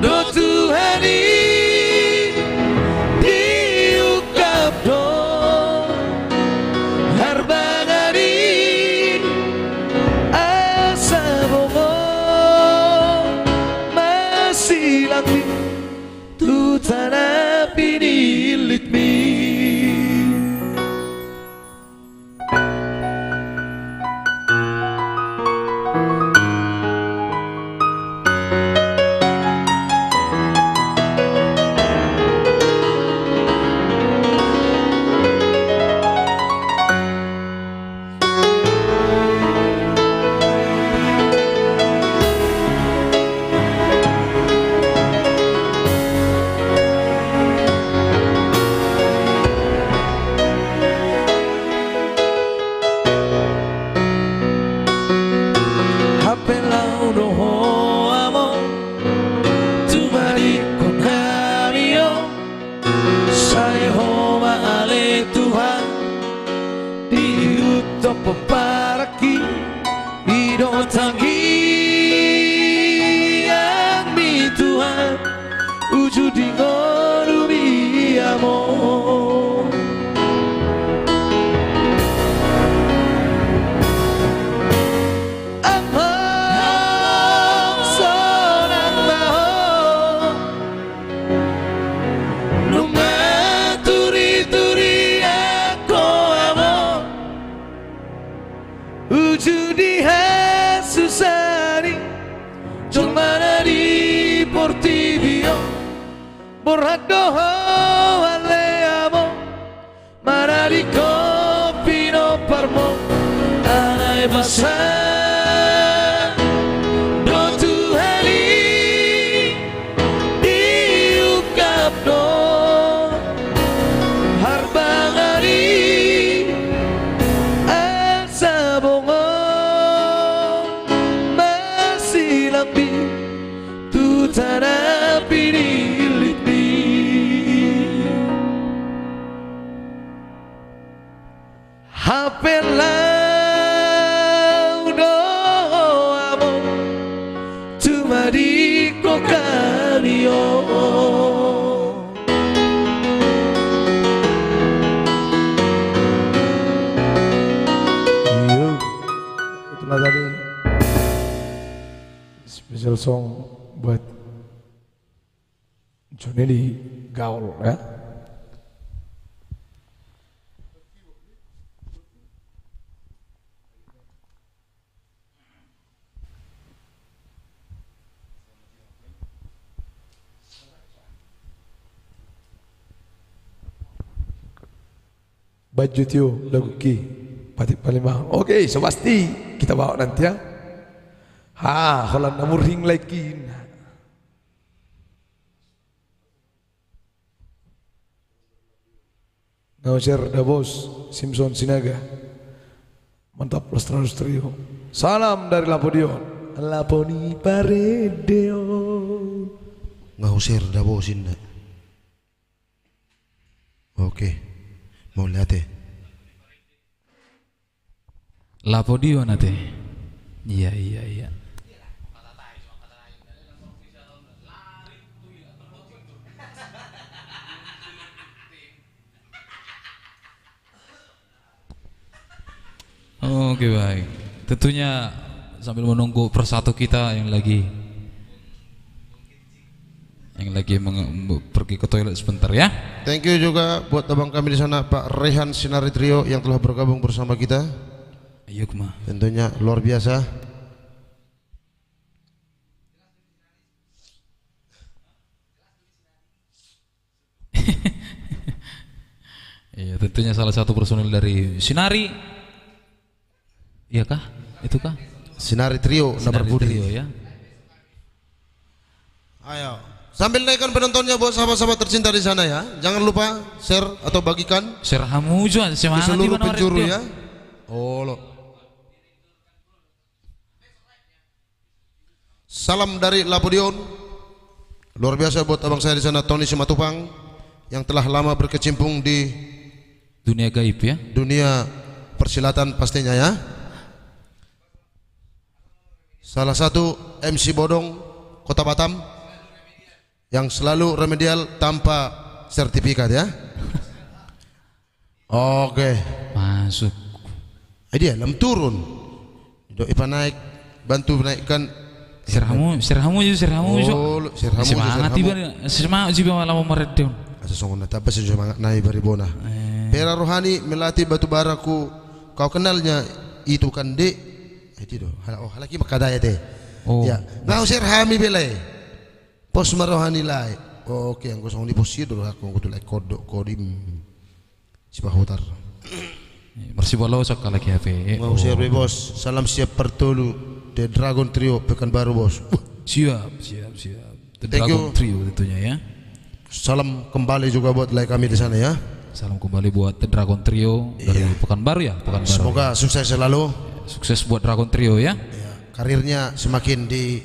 do Tuhani diukap do harbangani asa bongo masih lagi tu tanah pinilit mi. Paparaki idotangi yang mi Tuhan ujud di ngorumi amor amor sonang mahon nunga turi-turi aku amor Ujudi Susani Giormana di Portivio Borrado Aleamo Mana di Copino Parmo Anai Basa Do Tuhani Diukap do Harbangari bongo masih lambi tu tanah pinilit mi hapelau doamo tu madiko kanio tadi special song buat Johnny di gaul ya. Baju tio lagu ki Batik Palembang. Oke, so pasti kita bawa nanti ya. Kalau namun ring lagi. Nauser Dabos, Simpson Sinaga. Mantap plus terus trio. Salam dari Lapodion. Laponi Paredeon. Ngauser Dabosin. Oke. Mau lihat ya. Lapodio nate. Iya iya iya. Oke baik. Tentunya sambil menunggu persatu kita yang lagi pergi ke toilet sebentar ya. Thank you juga buat abang kami di sana Pak Rehan Sinari Trio yang telah bergabung bersama kita. Ayo kemah. Tentunya luar biasa. Iya, tentunya salah satu personil dari Sinari. Iya kah? Itu kah? Sinari Trio Nabar Sinari Budi. Trio ya. Ayo. Sambil naikkan penontonnya buat sahabat-sahabat tercinta di sana ya. Jangan lupa share atau bagikan Serhamu juga di semangat seluruh mana penjuru orang ya. Oh lo. Salam dari Lapodion. Luar biasa buat abang saya di sana Tony Simatupang yang telah lama berkecimpung di dunia gaib ya. dunia persilatan pastinya ya. Salah satu MC Bodong Kota Batam yang selalu remedial tanpa sertifikat ya. Oke. Masuk. Dia lem turun. Ipa naik, bantu naikkan. Serhamu juga. Oh, serhamu. Semangat tiba, semangat juga malah mau meredon. Asa songon nata apa semangat naik baribona. Pera rohani melatih batu baraku. Kau kenalnya itu kan dek. Itu doh. Oh, halaki makadaya teh. Oh. Ya, ngau serhami belai. Pos marohani lai. Oke, ang gusto kong diposir dulu aku tulay kodim. Si Bahutar. Bersih bola sok lagi HP. Mau share bos. Salam siap pertolu. The Dragon Trio Pekanbaru bos. Siap. The Thank Dragon you. Trio tentunya ya. Salam kembali juga buat like kami di sana ya. Salam kembali buat The Dragon Trio dari Pekanbaru ya. Pekanbaru. Semoga sukses selalu. Sukses buat Dragon Trio ya. Ya, karirnya semakin di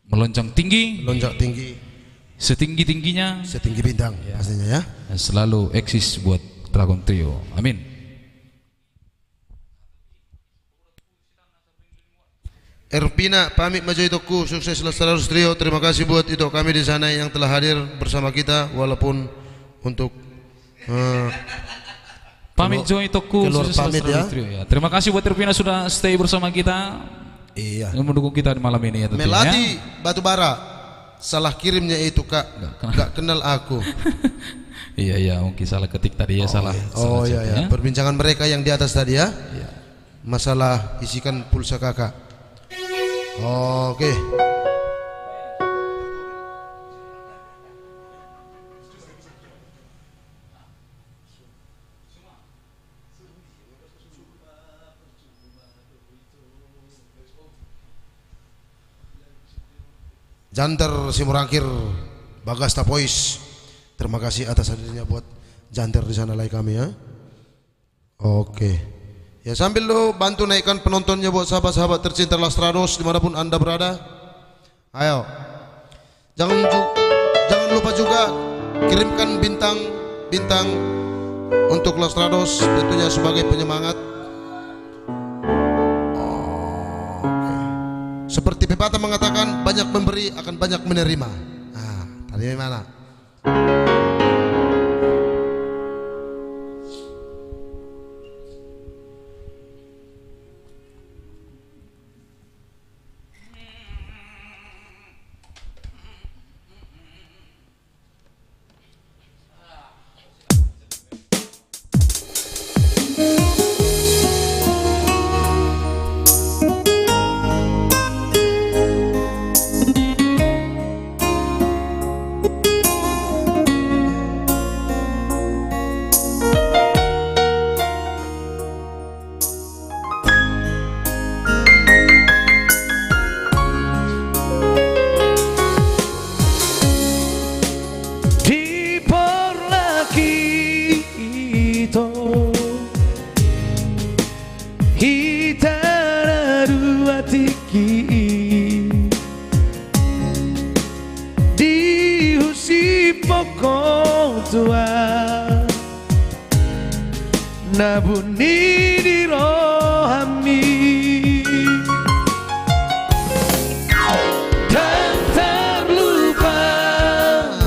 Melonjak tinggi, lonjak tinggi, setinggi-tingginya setinggi bintang pastinya ya. dan selalu eksis buat Dragon Trio. Amin. Erpina pamit maju itoku sukses selalu trio. Terima kasih buat itu kami di sana yang telah hadir bersama kita walaupun untuk Pamit Joy Toku keluar sukses pamit selalu ya. Trio ya. Terima kasih buat Erpina sudah stay bersama kita. iya. Yang mendukung kita di malam ini ya tentunya. Melati Batubara salah kirimnya itu kak nggak kenal aku. Iya mungkin salah ketik tadi ya salah. Oh salah iya chat ya. Perbincangan mereka yang di atas tadi ya. Masalah isikan pulsa kakak. Oke. Janter Simurangkir Bagas Tapois. Terima kasih atas hadirnya buat Janter di sana like kami ya. Oke. Ya sambil lo bantu naikkan penontonnya buat sahabat-sahabat tercinta Lastrados dimanapun anda berada. Ayo. Jangan lupa juga kirimkan bintang untuk Lastrados tentunya sebagai penyemangat. Oke. Seperti pepatah mengatakan banyak memberi akan banyak menerima. Nah, tadi mana? sabuni dirohami dan terlupa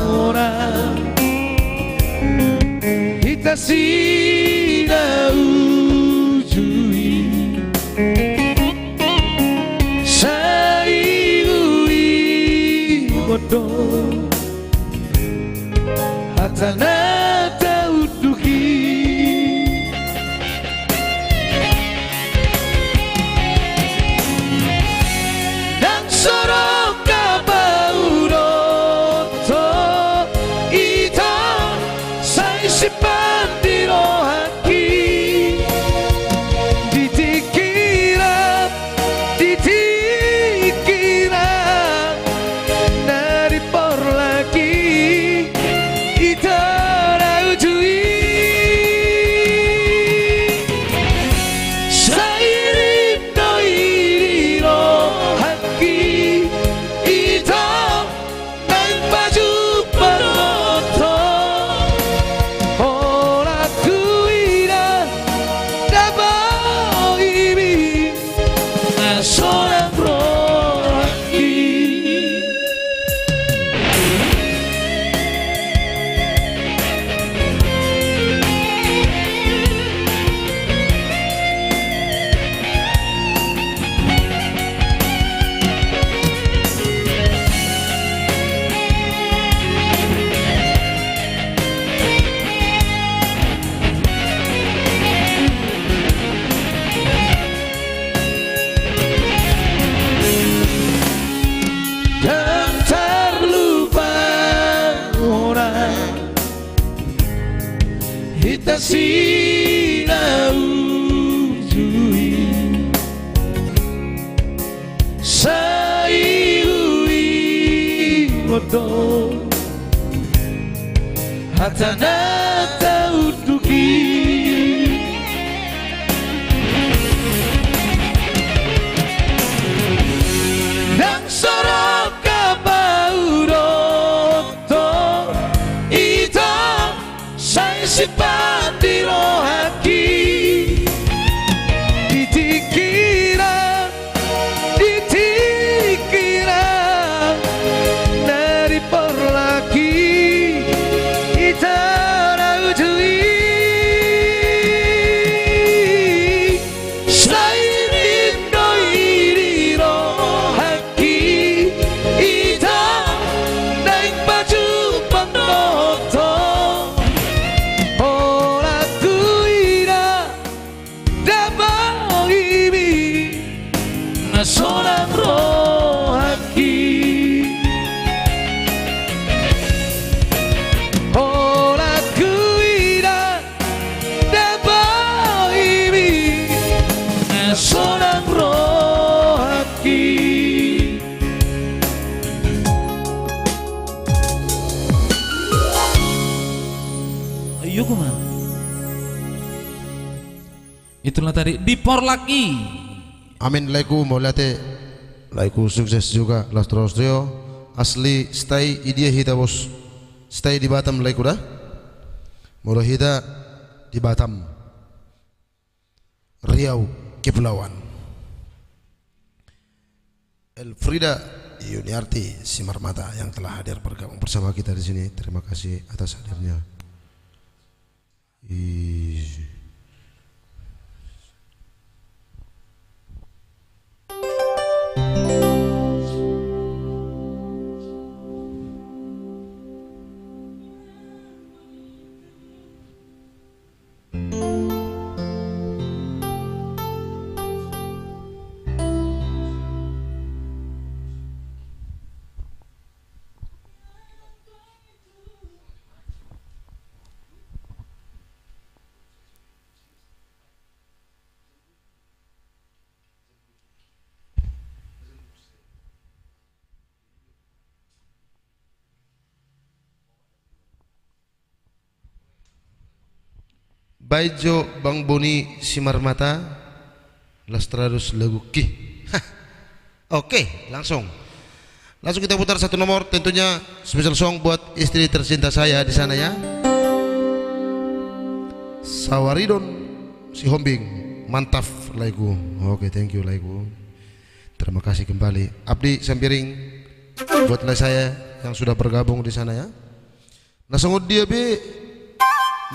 orang kita sinau-ujui saiui bodoh hatana tauduki dan sorok kabauroto ita saisipan dirohaki ditikira dari por lagi ita raujui sairim noiriro haki ita nang baju peroto ora kuira dabao ibi nasola rohaki dan terlupa orang kita sinau-ujui saiui bodoh hatana tauduki dan sorok kabauroto ita saisipan dirohaki ditikira dari por lagi ita raujui sairin noiriro haki ita naik baju penoto ora kuira dabao ibi nasola rohaki ora kuira dabao ibi nasola rohaki. Ayo kumah. Itulah tadi dipor lagi. Amin laiku molate laiku sukses juga Lastro Trio asli stay idia hita bos stay di Batam laiku dah mula hita di Batam Riau Kepulauan Elfrida Yuniarti Simarmata yang telah hadir bergabung bersama kita di sini. Terima kasih atas hadirnya. Baijo Bang Boni Simarmata Lastradus Laguki. Oke, langsung kita putar satu nomor, tentunya special song buat istri tercinta saya di sana ya, Sawaridon si Hombing, mantap laiku. Oke, thank you laiku. Terima kasih kembali. Abdi Sempiring buat saya yang sudah bergabung di sana ya. Nasungud dia be,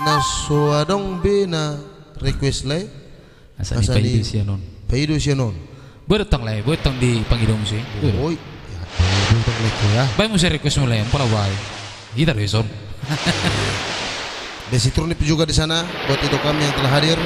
nasuadong be na request lay. Asal di Sianon. Paido Sianon. Bertang di Pangidong sih. Oi, ya, bertang leko ya. Baik mau saya request mulai, para baik. Kita deh son. Desi Trunip juga di sana buat itu kami yang telah hadir.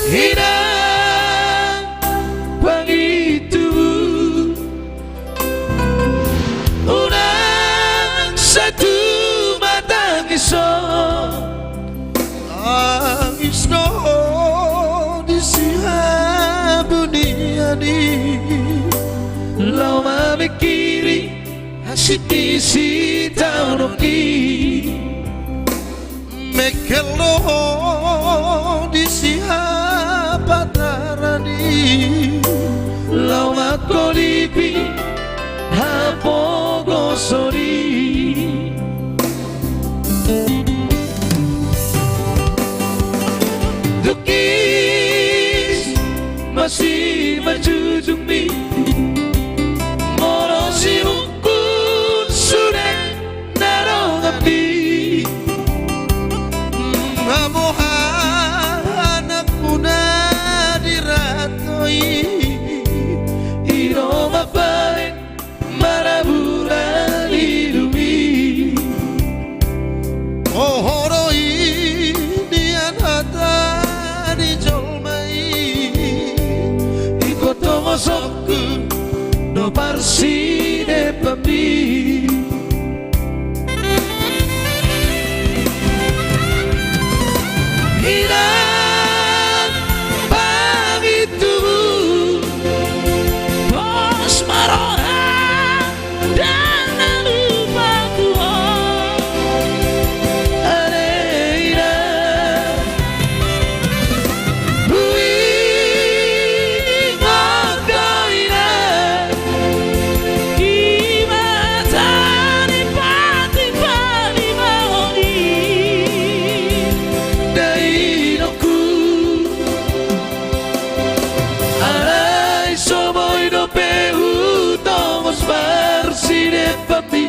Inang pangitu unang satu matang iso ang isno di siha dunia ni lau mamikiri hasiti si tahun ni mekelo di siha patarani lau makolipi hapogo sori dukis masih menjunjung mi moro si ukun sudah narong api anak muda diratoi iro mabalik marabura lilumi ohoroi dian hata di jolmai ikut tomosokku no parsi de papi Inang pangitu bos maroha dan lupaku Areina bui manggaina imatani pati pali maui dainoku arai somoy no peu tomos barsine papi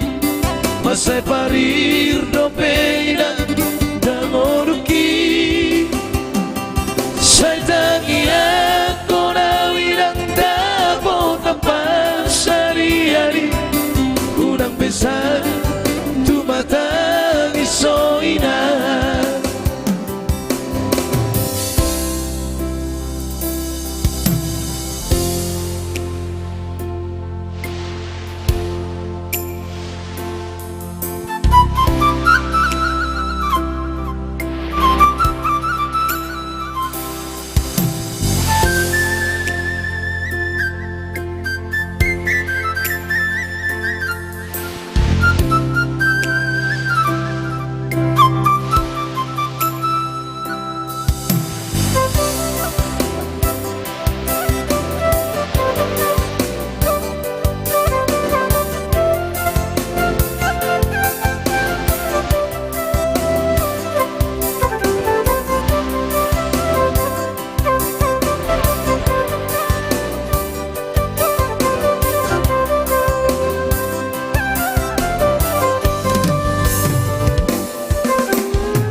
masai parir no peina dangoruki sai tangia kona wirang dapo tapas sari-hari kunang besar tu matang isoina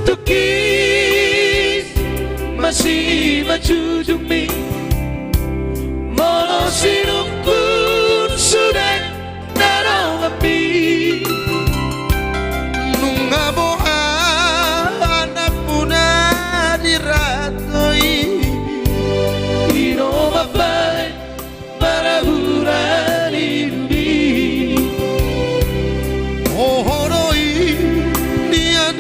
Tukis masih menjunjung mi mono sinungkun sudah narong api nunga boha anak muda diratoi ino mabai marahura di ohoroi nian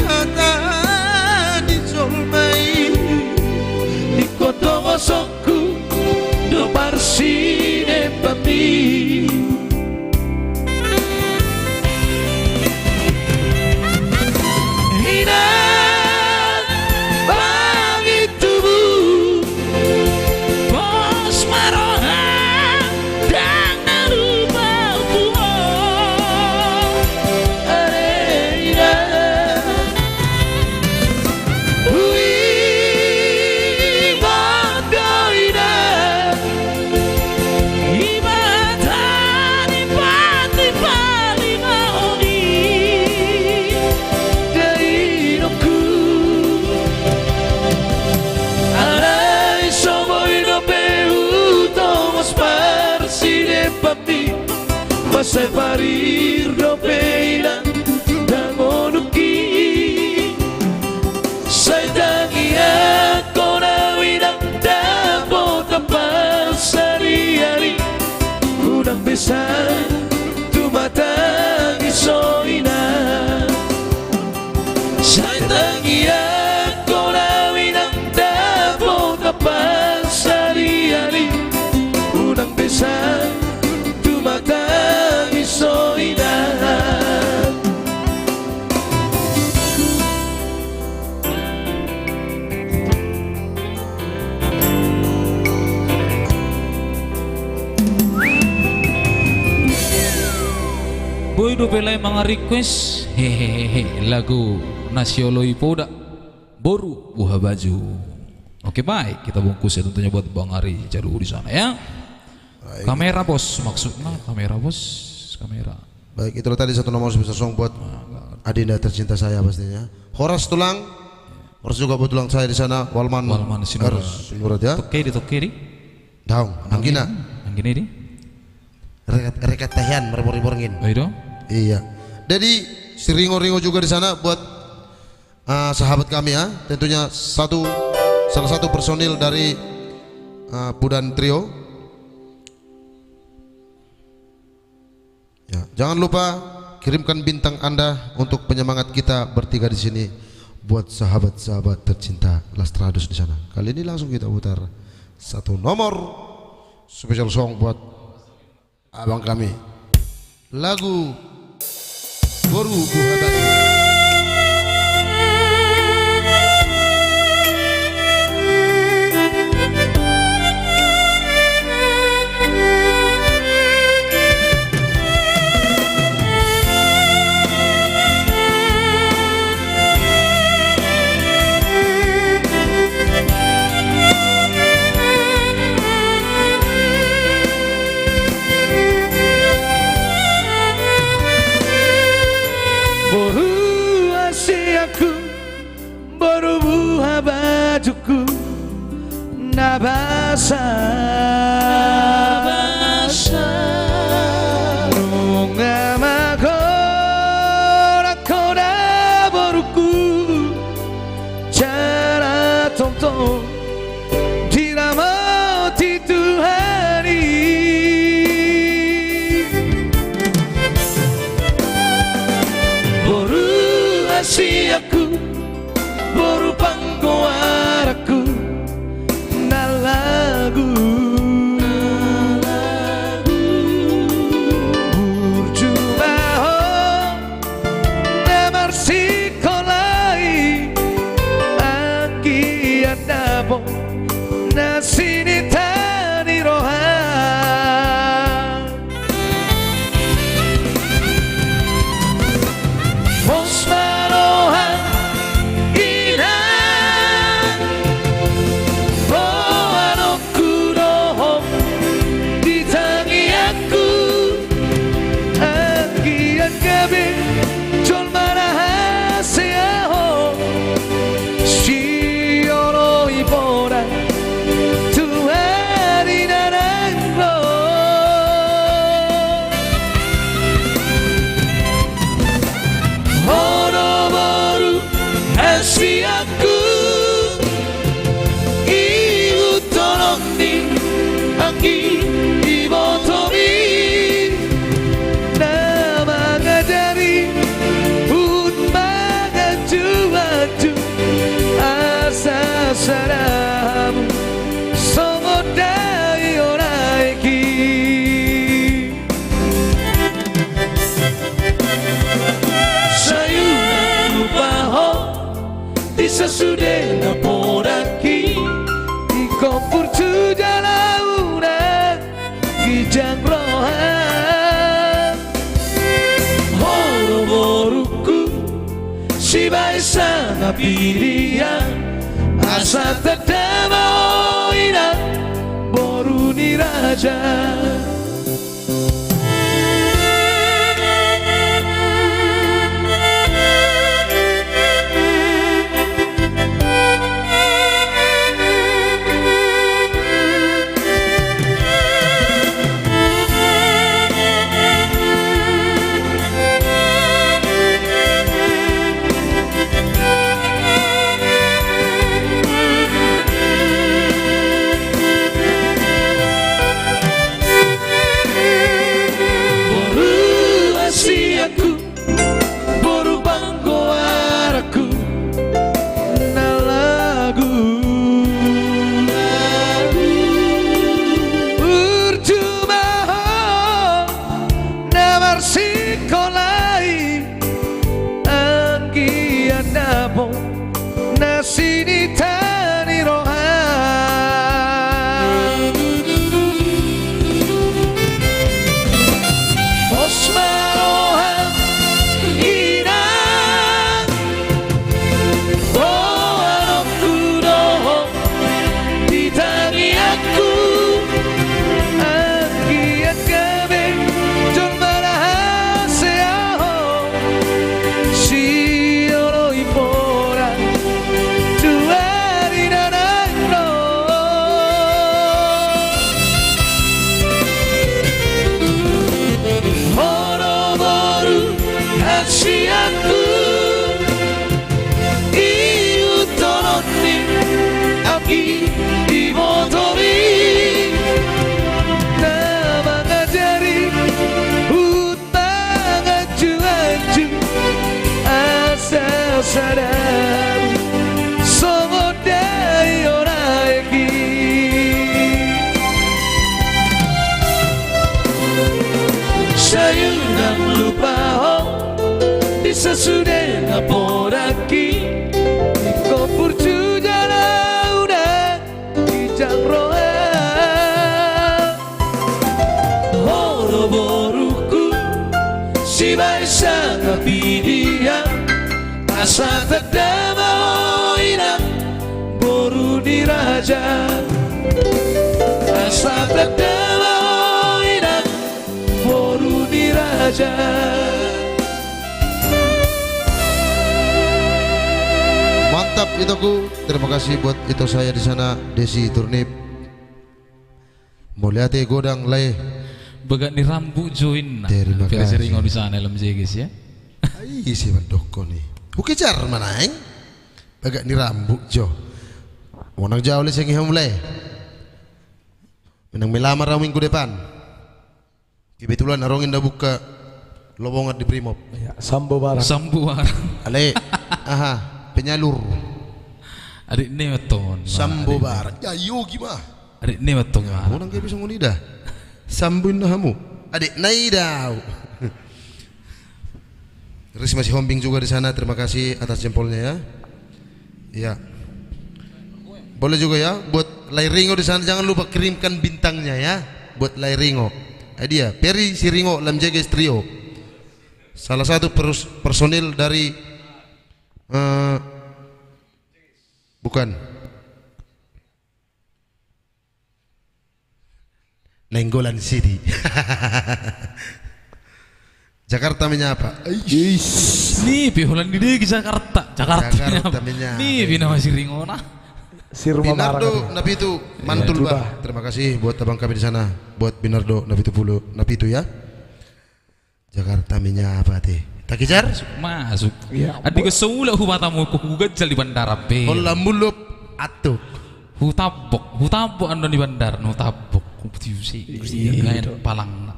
sai parir do peina dangonuki sai tangia kona wina dapo tapas sari-hari udang besar tu mata isoina sai tangia kona wina dapo tapas sari-hari udang besar tu mata isoina. Boy do pelai mga request hehehe lagu Nasioloi Poda Boru Buha Baju. Oke baik, kita bungkus ya tentunya buat Bang Ari jauh di sana ya. Kamera bos maksudnya kamera bos kamera. Baik, itulah tadi satu nomor sebesar song buat adinda tercinta saya pastinya. Horas Tulang, Horas juga buat tulang saya di sana. Walman Sinurat ya. Toke di Daung, Anggina, Anggina di. Rekat tehian merpor-porngin. Ayo. Iya. Jadi si Ringo juga di sana buat sahabat kami ya. Tentunya salah satu personil dari Pudan Trio. Ya, jangan lupa kirimkan bintang Anda untuk penyemangat kita bertiga di sini buat sahabat-sahabat tercinta Lastrados di sana. Kali ini langsung kita putar satu nomor special song buat abang kami. Lagu Boru Buha Baju. Boru buha bajuku nabasa nunga magora kona boruku cara tonton dirama titu hari boru asiaku boru panggoaraku nalagu burjumaho namar sikolai aki adabo nasini tani rohan Mosmarohan saramu somodai oraiki sayuna lupaho disasude na poraki di kompur tu jalauna gijang rohan horo-horuku si baisa na pilihan asa terdama ina boru ni raja Songodai oraiki Sayang lupa di sesudah ngapodaki Iko purcu jala udah kijang roa Horo-boruku si baisa ngapidia Asa terdama inang boru diraja Asa terdama inang boru diraja Mantap Itoku, terima kasih buat itu saya di sana Desi Turnip. Mulyati godang lay. Bagat ni rambu join. Terima Biar kasih. sering di sana dalam guys ya. Ai si mandoko nih. Ukejar mana eng? Bagak ni rambut jo. Wanang jauh le sengi mulai. Menang melamar minggu depan. Kebetulan arongin dah buka lowongan di Brimob. Ya, Sambo barang. Sambu Ale, aha, penyalur. adik ni beton. Sambo bar. Ya yogi mah. Adik ni beton. Orang kayak bisa nguni dah. Sambun dah kamu. Adik nai dah. Terus masih hombing juga di sana. Terima kasih atas jempolnya ya. Iya. Boleh juga ya buat Lairingo di sana, jangan lupa kirimkan bintangnya ya buat Lairingo. Dia Peri Siringo Lamjeges Trio. Salah satu personil dari bukan Nenggolan City. Jakarta menyapa. Nih pihulan di Jakarta. Jakarta menyapa. Nih bina masih ringona. Si rumah Binardo barang. Napitu mantul Iya, bah. Terima kasih buat abang kami di sana. Buat Binardo Napitu ya. Jakarta menyapa teh. Tak kejar? Masuk. Iya. Adik ke seula hubatamu ku gajal di bandara pe. Ola mulup atuk. Hutabok ando di bandara hutabok. Kuptiusi. Lain palang.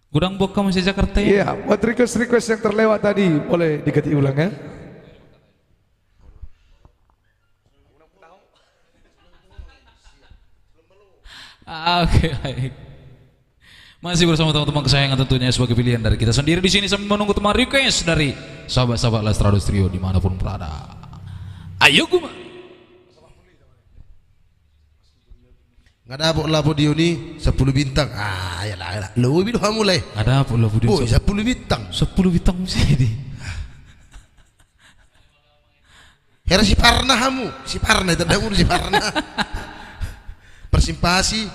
Gudang Boka masih Jakarta ya? Iya, buat request yang terlewat tadi boleh diketi ulang ya. Oke, baik. Masih bersama teman-teman kesayangan tentunya sebagai pilihan dari kita sendiri di sini sambil menunggu teman request dari sahabat-sahabat Lestrados Trio dimanapun berada. Ayo guma. Nggak ada lapo dia ni 10 bintang. Ah, yalah. Lu bidu mulai. Ada apa lah budin? Oh, 10 bintang. 10 bintang sih di. Hera si Parna hamu, si Parna itu dah si Parna. Persimpasi.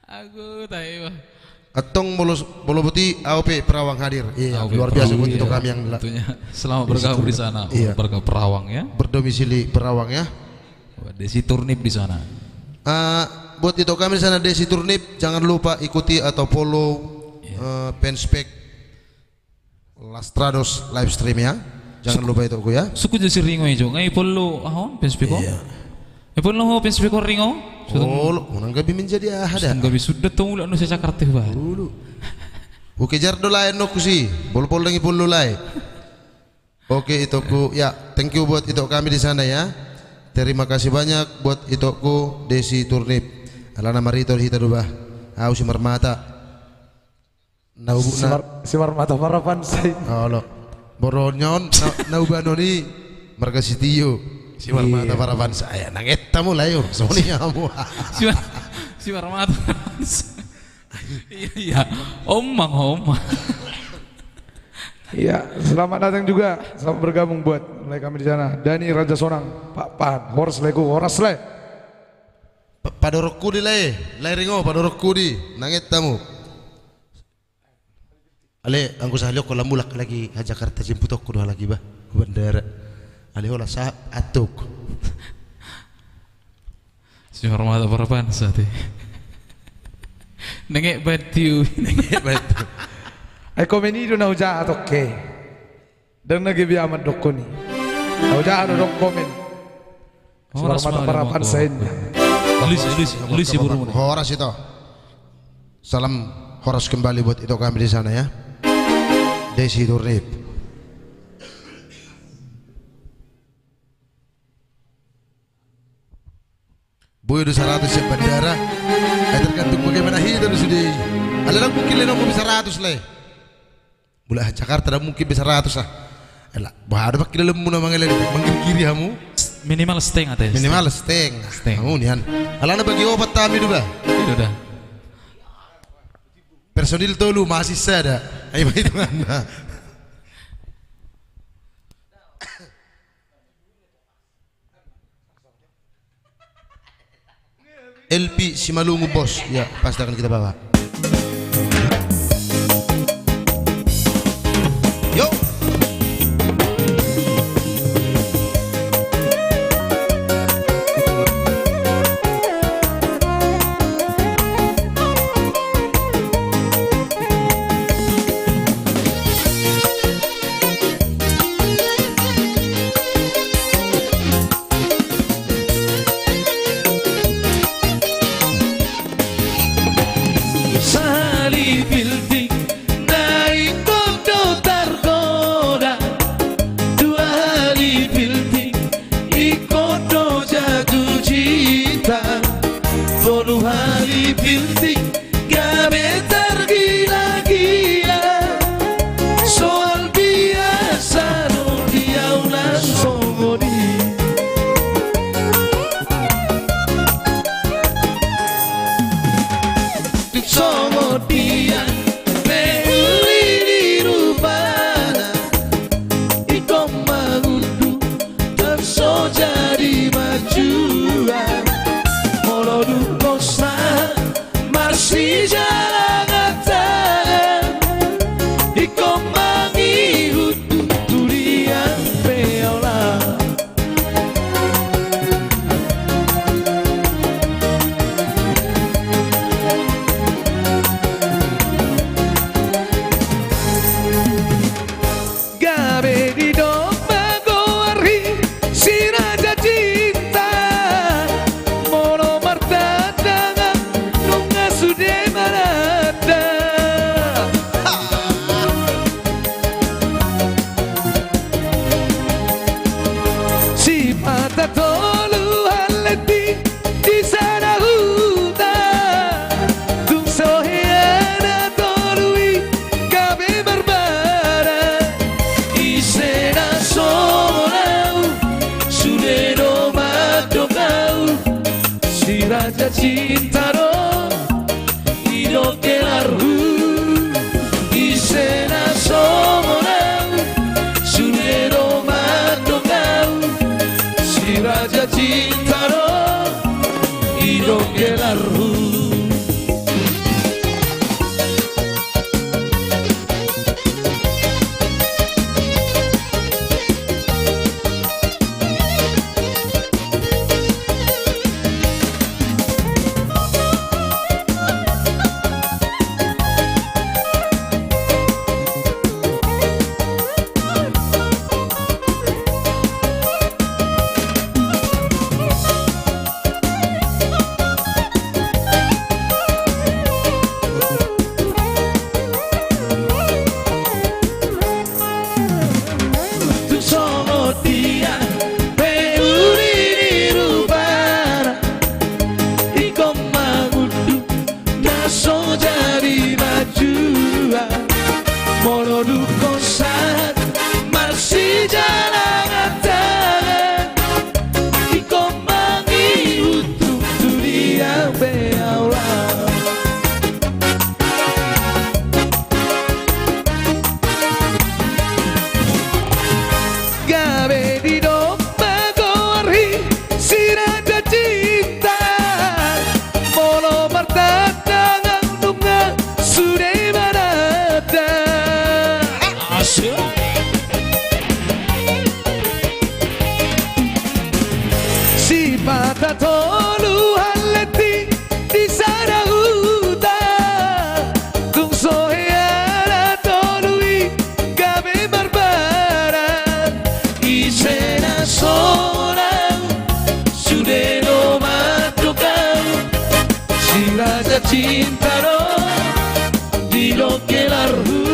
Aku tahu. Atong bolo putih AOP Perawang hadir. Iya, luar biasa buat itu kami yang tentunya selamat bergabung di sana. Iya. Bergabung Perawang ya. berdomisili Perawang ya. Desi Turnip di sana. Buat itu kami di sana Desi Turnip, jangan lupa ikuti atau follow fanspage Lestrados live stream ya. Jangan lupa itu ya. Suku jadi ringo itu. Ngai polo ahon penspiko. Iya. Polo penspiko ringo. Oh, unang gabi menjadi ada. Enggak bisa sudah tahu lah nusa Jakarta bah. Dulu. Oke jar do lain no kusi. Bol-bol lagi polo lai. Oke itu ku ya, thank you buat itu kami di sana ya. Terima kasih banyak buat itu ku Desi Turnip. Alana Marito hita dubah. Au si Marmata. Naubuna. Si Marmata Parapan say. Oh lo. Boronyon naubano ni marga sitiyo. Si Marmata Parapan saya nangeta mo layo. Soni kamu. Si Marmata. Iya. Omang. Iya, selamat datang juga. Selamat bergabung buat mulai kami di sana. Dani Raja Sonang, Pak Pan, Horas Lego, Horas Le. Padorokku di lai ringo padorokku di nangeta mo. Ale, angku sahalyo ko lamulak lagi ha Jakarta jemputok ko doa lagi bah bandara. Ale hola sa atuk. Si Marmata Parapan sate. Nengek batiu. Ay komenido na uja atok ke. Dan nagibi amat doko ni. Uja ano dok komen. Si Marmata Parapan sa inyo. Luis ibu Horas itu. Salam Horas kembali buat itu kami di sana ya. Desi Turnip. Boy udah 100 siap bandara. Tergantung bagaimana hidup sudah. Ada mungkin leno mau bisa 100 leh. Bulah Jakarta ada mungkin bisa 100 ah. Elah, baru pakai lemu nama ngelen manggil kiri kamu. Minimal seteng atau Minimal seteng. Kamu nian. Alana bagi obat kami dulu bah. Itu dah. Personil tolu masih ada. Ayo itu mana? LP Simalungu bos, ya pasti akan kita bawa. Yo. Sali building naik kodo tergoda, dua hari building ikodo jatuh cinta, puluh hari building gabe tergila-gila, soal biasa no diaula songodi. Songo dia meuli di rupana iko mangundu terso jadi majuan molodu kosa masih jalan tangan iko mangi hutu tulian peola. Gabe di domba goari si raja cinta mono martanda nunga sude marata si mata tolu haleti di sana huta tung soheana tolui gabe berbara isena sonau sudero matokau si raja cinta no ido kelarhu isena sonau sudero matokau si raja cinta no ido kelarhu. Tolu haleti di sana huta tung soheana tolui gabe barbara isena sonau sudeno matokau si raja cinta no di lo que larhu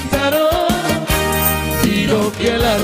Gitaro Tiro que la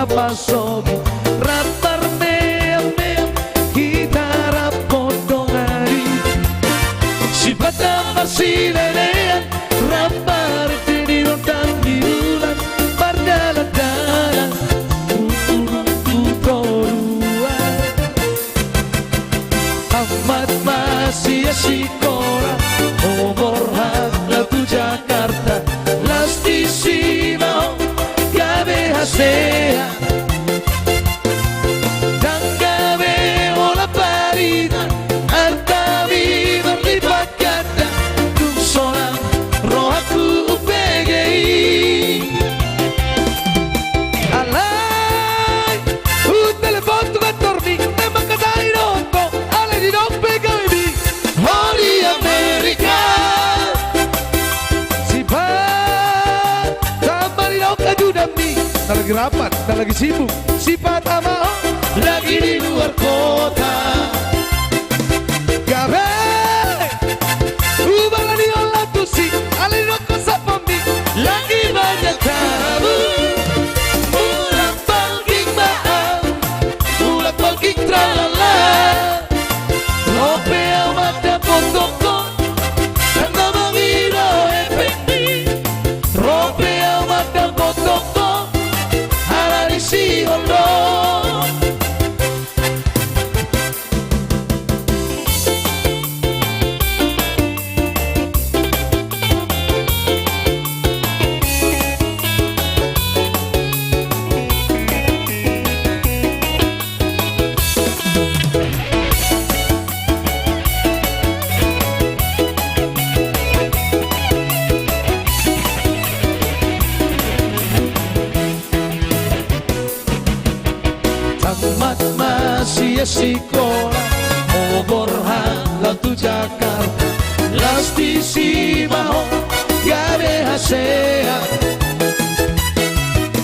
Pasogi rapar meam gitarra potongari si patama si lelean rapar tenido tan dirulan pardalan-dalan tutoruan amat masih sikora Borja lagu Jakarta lastisima gabe hasea lagi rapat, lagi sibuk, si Patama lagi di luar kota. Gabe, ubah di olah tusi, alih rokok sapami, lagi banyak tamu. Mulak palking mahal, mulak palking tralala, lope amat dapat toko, dan namang iro efekti, lope amat dapat toko. Si o no Sikola, Borja lagu Jakarta, lastisima gabe hasea,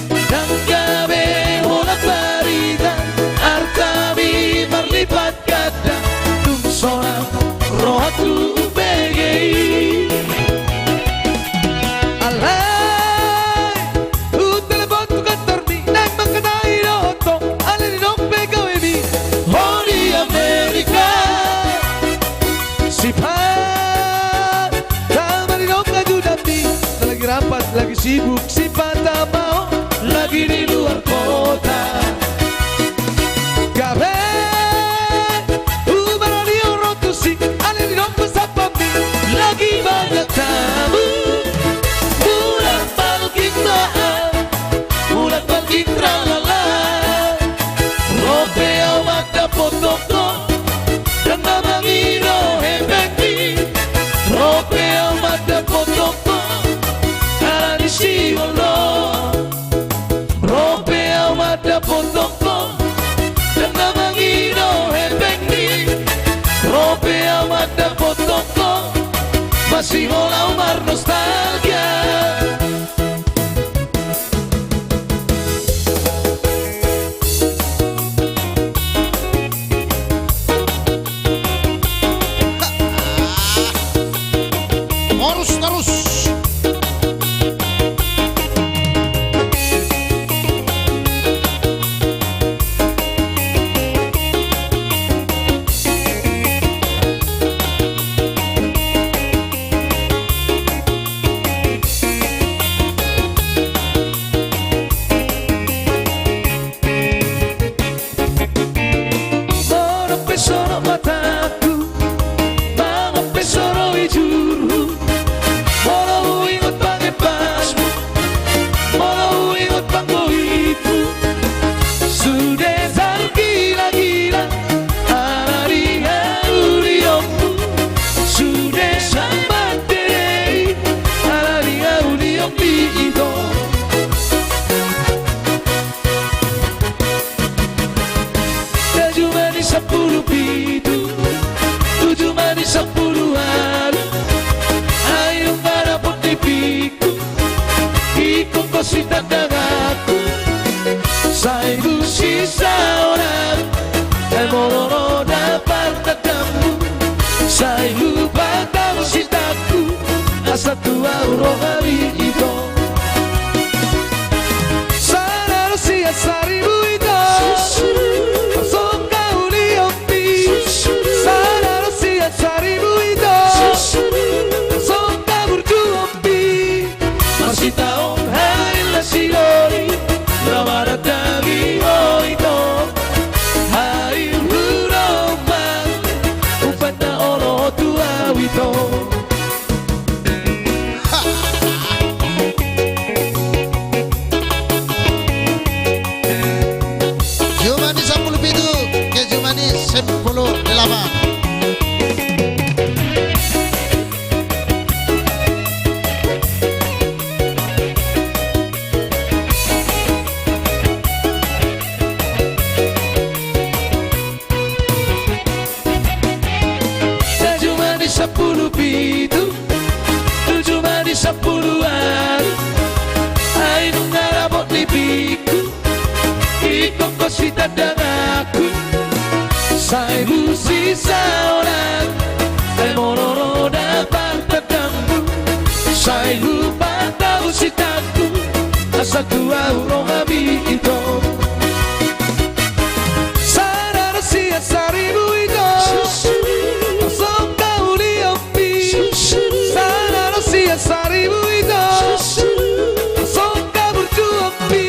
dan gabe hola parida, artabi marlipat kata, tum sona rohatu begei. Alai, telepon tu kantor mi, naik mengenai roto, alai dong pegawe mi. Amerika si Pat kamari dong ngajudami lagi rapat lagi sibuk si Patama lagi di luar kota gabe ubah di rotusi alih di dong pesapami lagi banyak tamu mulak palking mahal mulak palking tralala rope amat dapat toko dan namang iro efekti rope amat dapat toko karena di siwolo rope amat dapat toko dan namang iro efekti rope amat dapat toko masih hola umar nostalgia. Terus aku sai busi saoran ai mororo dapat tatamu sai lupa tahu sitaku asa tua rohari itu sana sia saribu itu soka uli opi sana sia saribu itu soka burju opi masih tahu hai la silori ramara tagi oito hai huroma upata oro tua wito Jumani 10 pintu ke Jumani 10 8. Cuma di 10 pintu, cuma di 10-an. Ai nungarabot lipiku, ikut kosita dan aku. Sai busi saoran, ai mororo dapat tetamu. Sai lupa tahu sitaku, asa tua urong abi itu. Sadar sia saribu itu. Soka uli opi sana sia saribu itu soka burju opi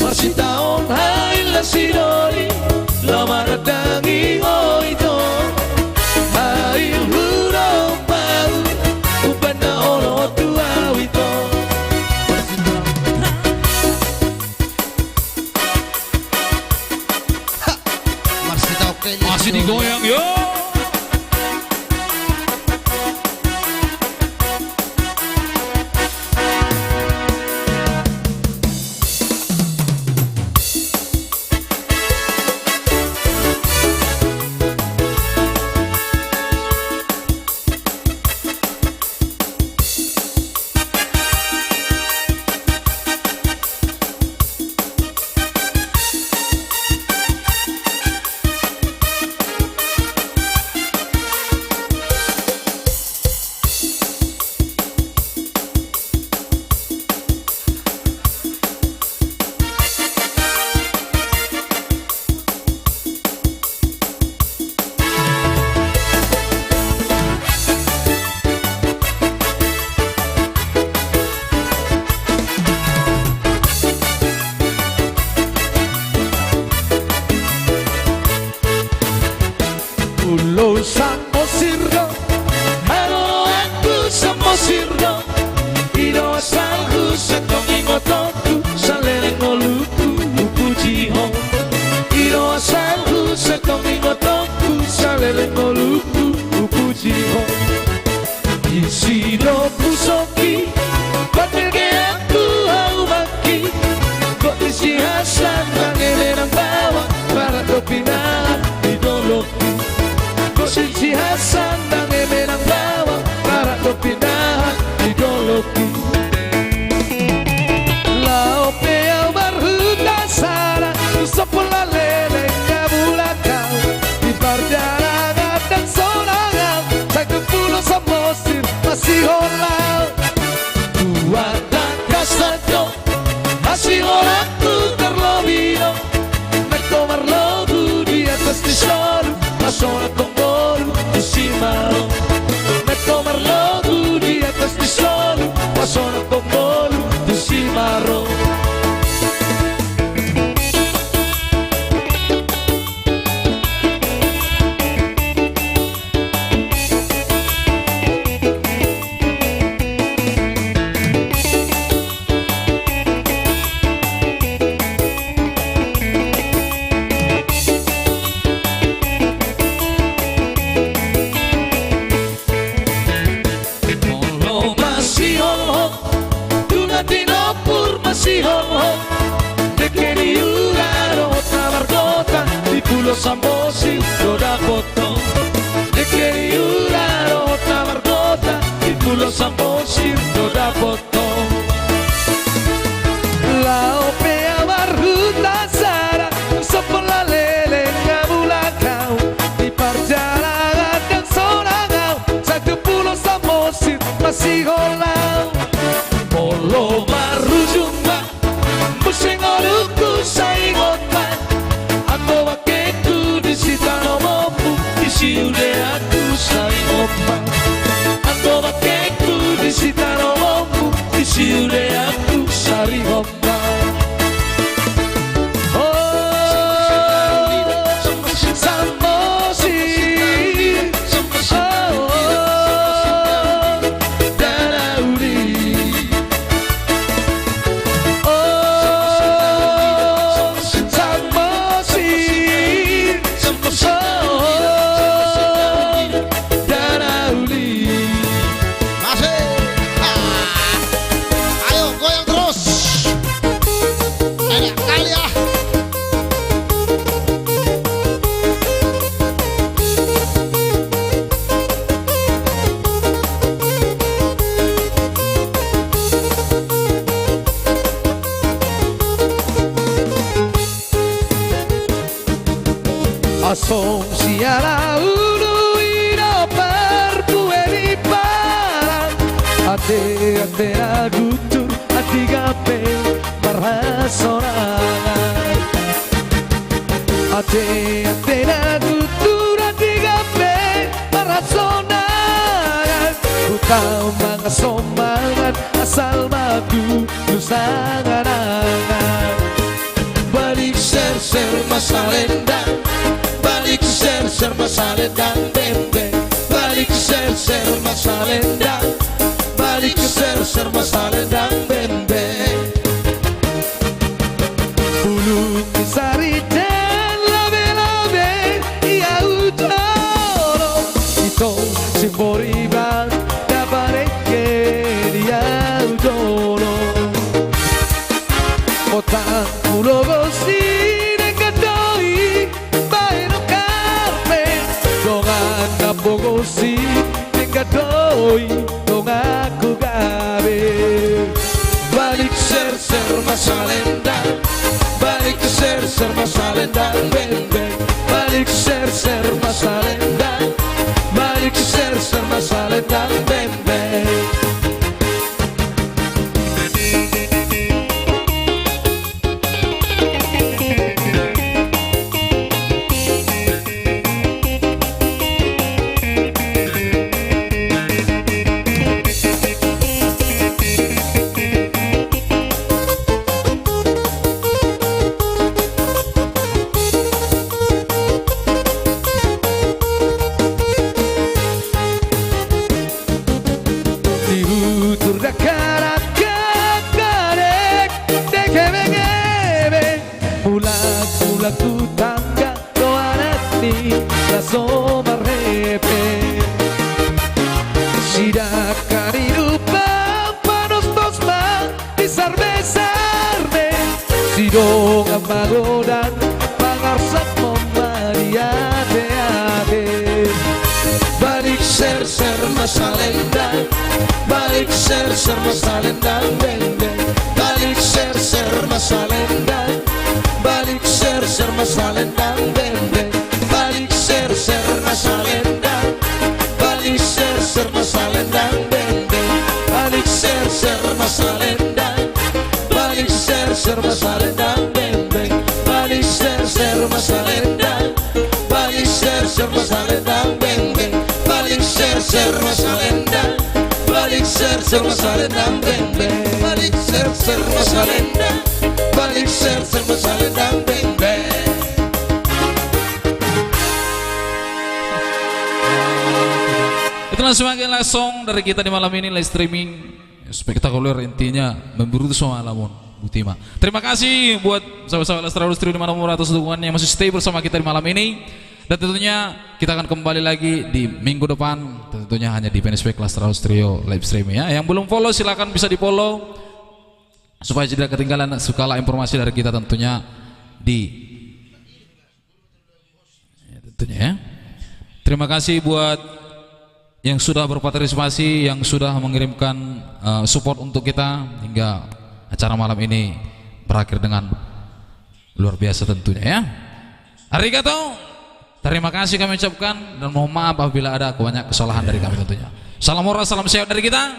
masih tahun hai la sidori lama datangi itu hai huruf baru upana oro tua itu Masih tahu kayaknya Masih digoyang yo. Pulau Samosirno, halo aku Samosirno, ino asalku setongi motoku, saleleng oluku, upuji hong. Ino asalku setongi motoku, saleleng oluku, upuji hong. Isi do pusoki, patil ke aku hau maki, kok isi hasan bangelerang bawah, para dopinaan idoloki. Si Hasan dan emenang bawang para kepindahan ideologi lao peau barhuta sara sepola lele kabula kau di perjalanan dan solangan saya ke pulau Samosir masih holau buat dan kasajo masih orangku terlobino mekomar logu di atas di soru masora Tombolu tu simaro me tomar logo di atas di solo pasona Tombolu tu simaro Sambosi toda potong de quería otra margota y pulo Sambosi toda potong Masong siara ulu ino perpue parang ate agutur ati gape marhasorangan ate agutur ati gape marhasorangan Utau mga somangan asal madu nusanganangan Balik ser masalendang Balik ser masalendang bembe Balik ser masalendang Balik ser masalendang bembe Bulu kisari dan labe-labe Ia utoro Ito simbori bang Dabareke dia utoro Otang pulo gosi nekatoi Baino karpe Dongan napogosi nekatoi Dongan aku gabe Balik ser masalendang Balik ser masalendang beng-beng Balik ser masalendang Balik ser masalendang beng-beng Diutur da karak-karak Dekebe-gebe Mulak-mulak tu tangga Doanati Laso marrepe Sidakan hidupan Panos-tos ma Disar-besarne Sidong amagodan Pangarsak memariate-ate Balik ser masalendang Balik ser masalendang beng-beng Balik ser masalendang Balik ser masalendang beng-beng Balik ser masalendang Balik ser masalendang beng-beng Balik ser masalendang Balik ser masalendang beng-beng Balik ser masalendang Balik ser masalendang beng-beng Balik ser masalendang Balik ser masalendang beng-beng Balik ser masalendang Balik ser masalendang beng-beng Itulah semakin langsung dari kita di malam ini live streaming spektakuler, intinya memburu semua lamun Butima. Terima kasih buat sahabat-sahabat Lestari Lustri di mana-mana atas dukungannya yang masih stay bersama kita di malam ini. Dan tentunya kita akan kembali lagi di minggu depan, tentunya hanya di Fanspage Lestari Trio live streaming ya. Yang belum follow silakan bisa di follow supaya tidak ketinggalan segala informasi dari kita tentunya tentunya ya. Terima kasih buat yang sudah berpartisipasi, yang sudah mengirimkan support untuk kita hingga acara malam ini berakhir dengan luar biasa tentunya ya. Arigato. Terima kasih kami ucapkan dan mohon maaf apabila ada banyak kesalahan dari kami tentunya. Salam moral, salam sehat dari kita.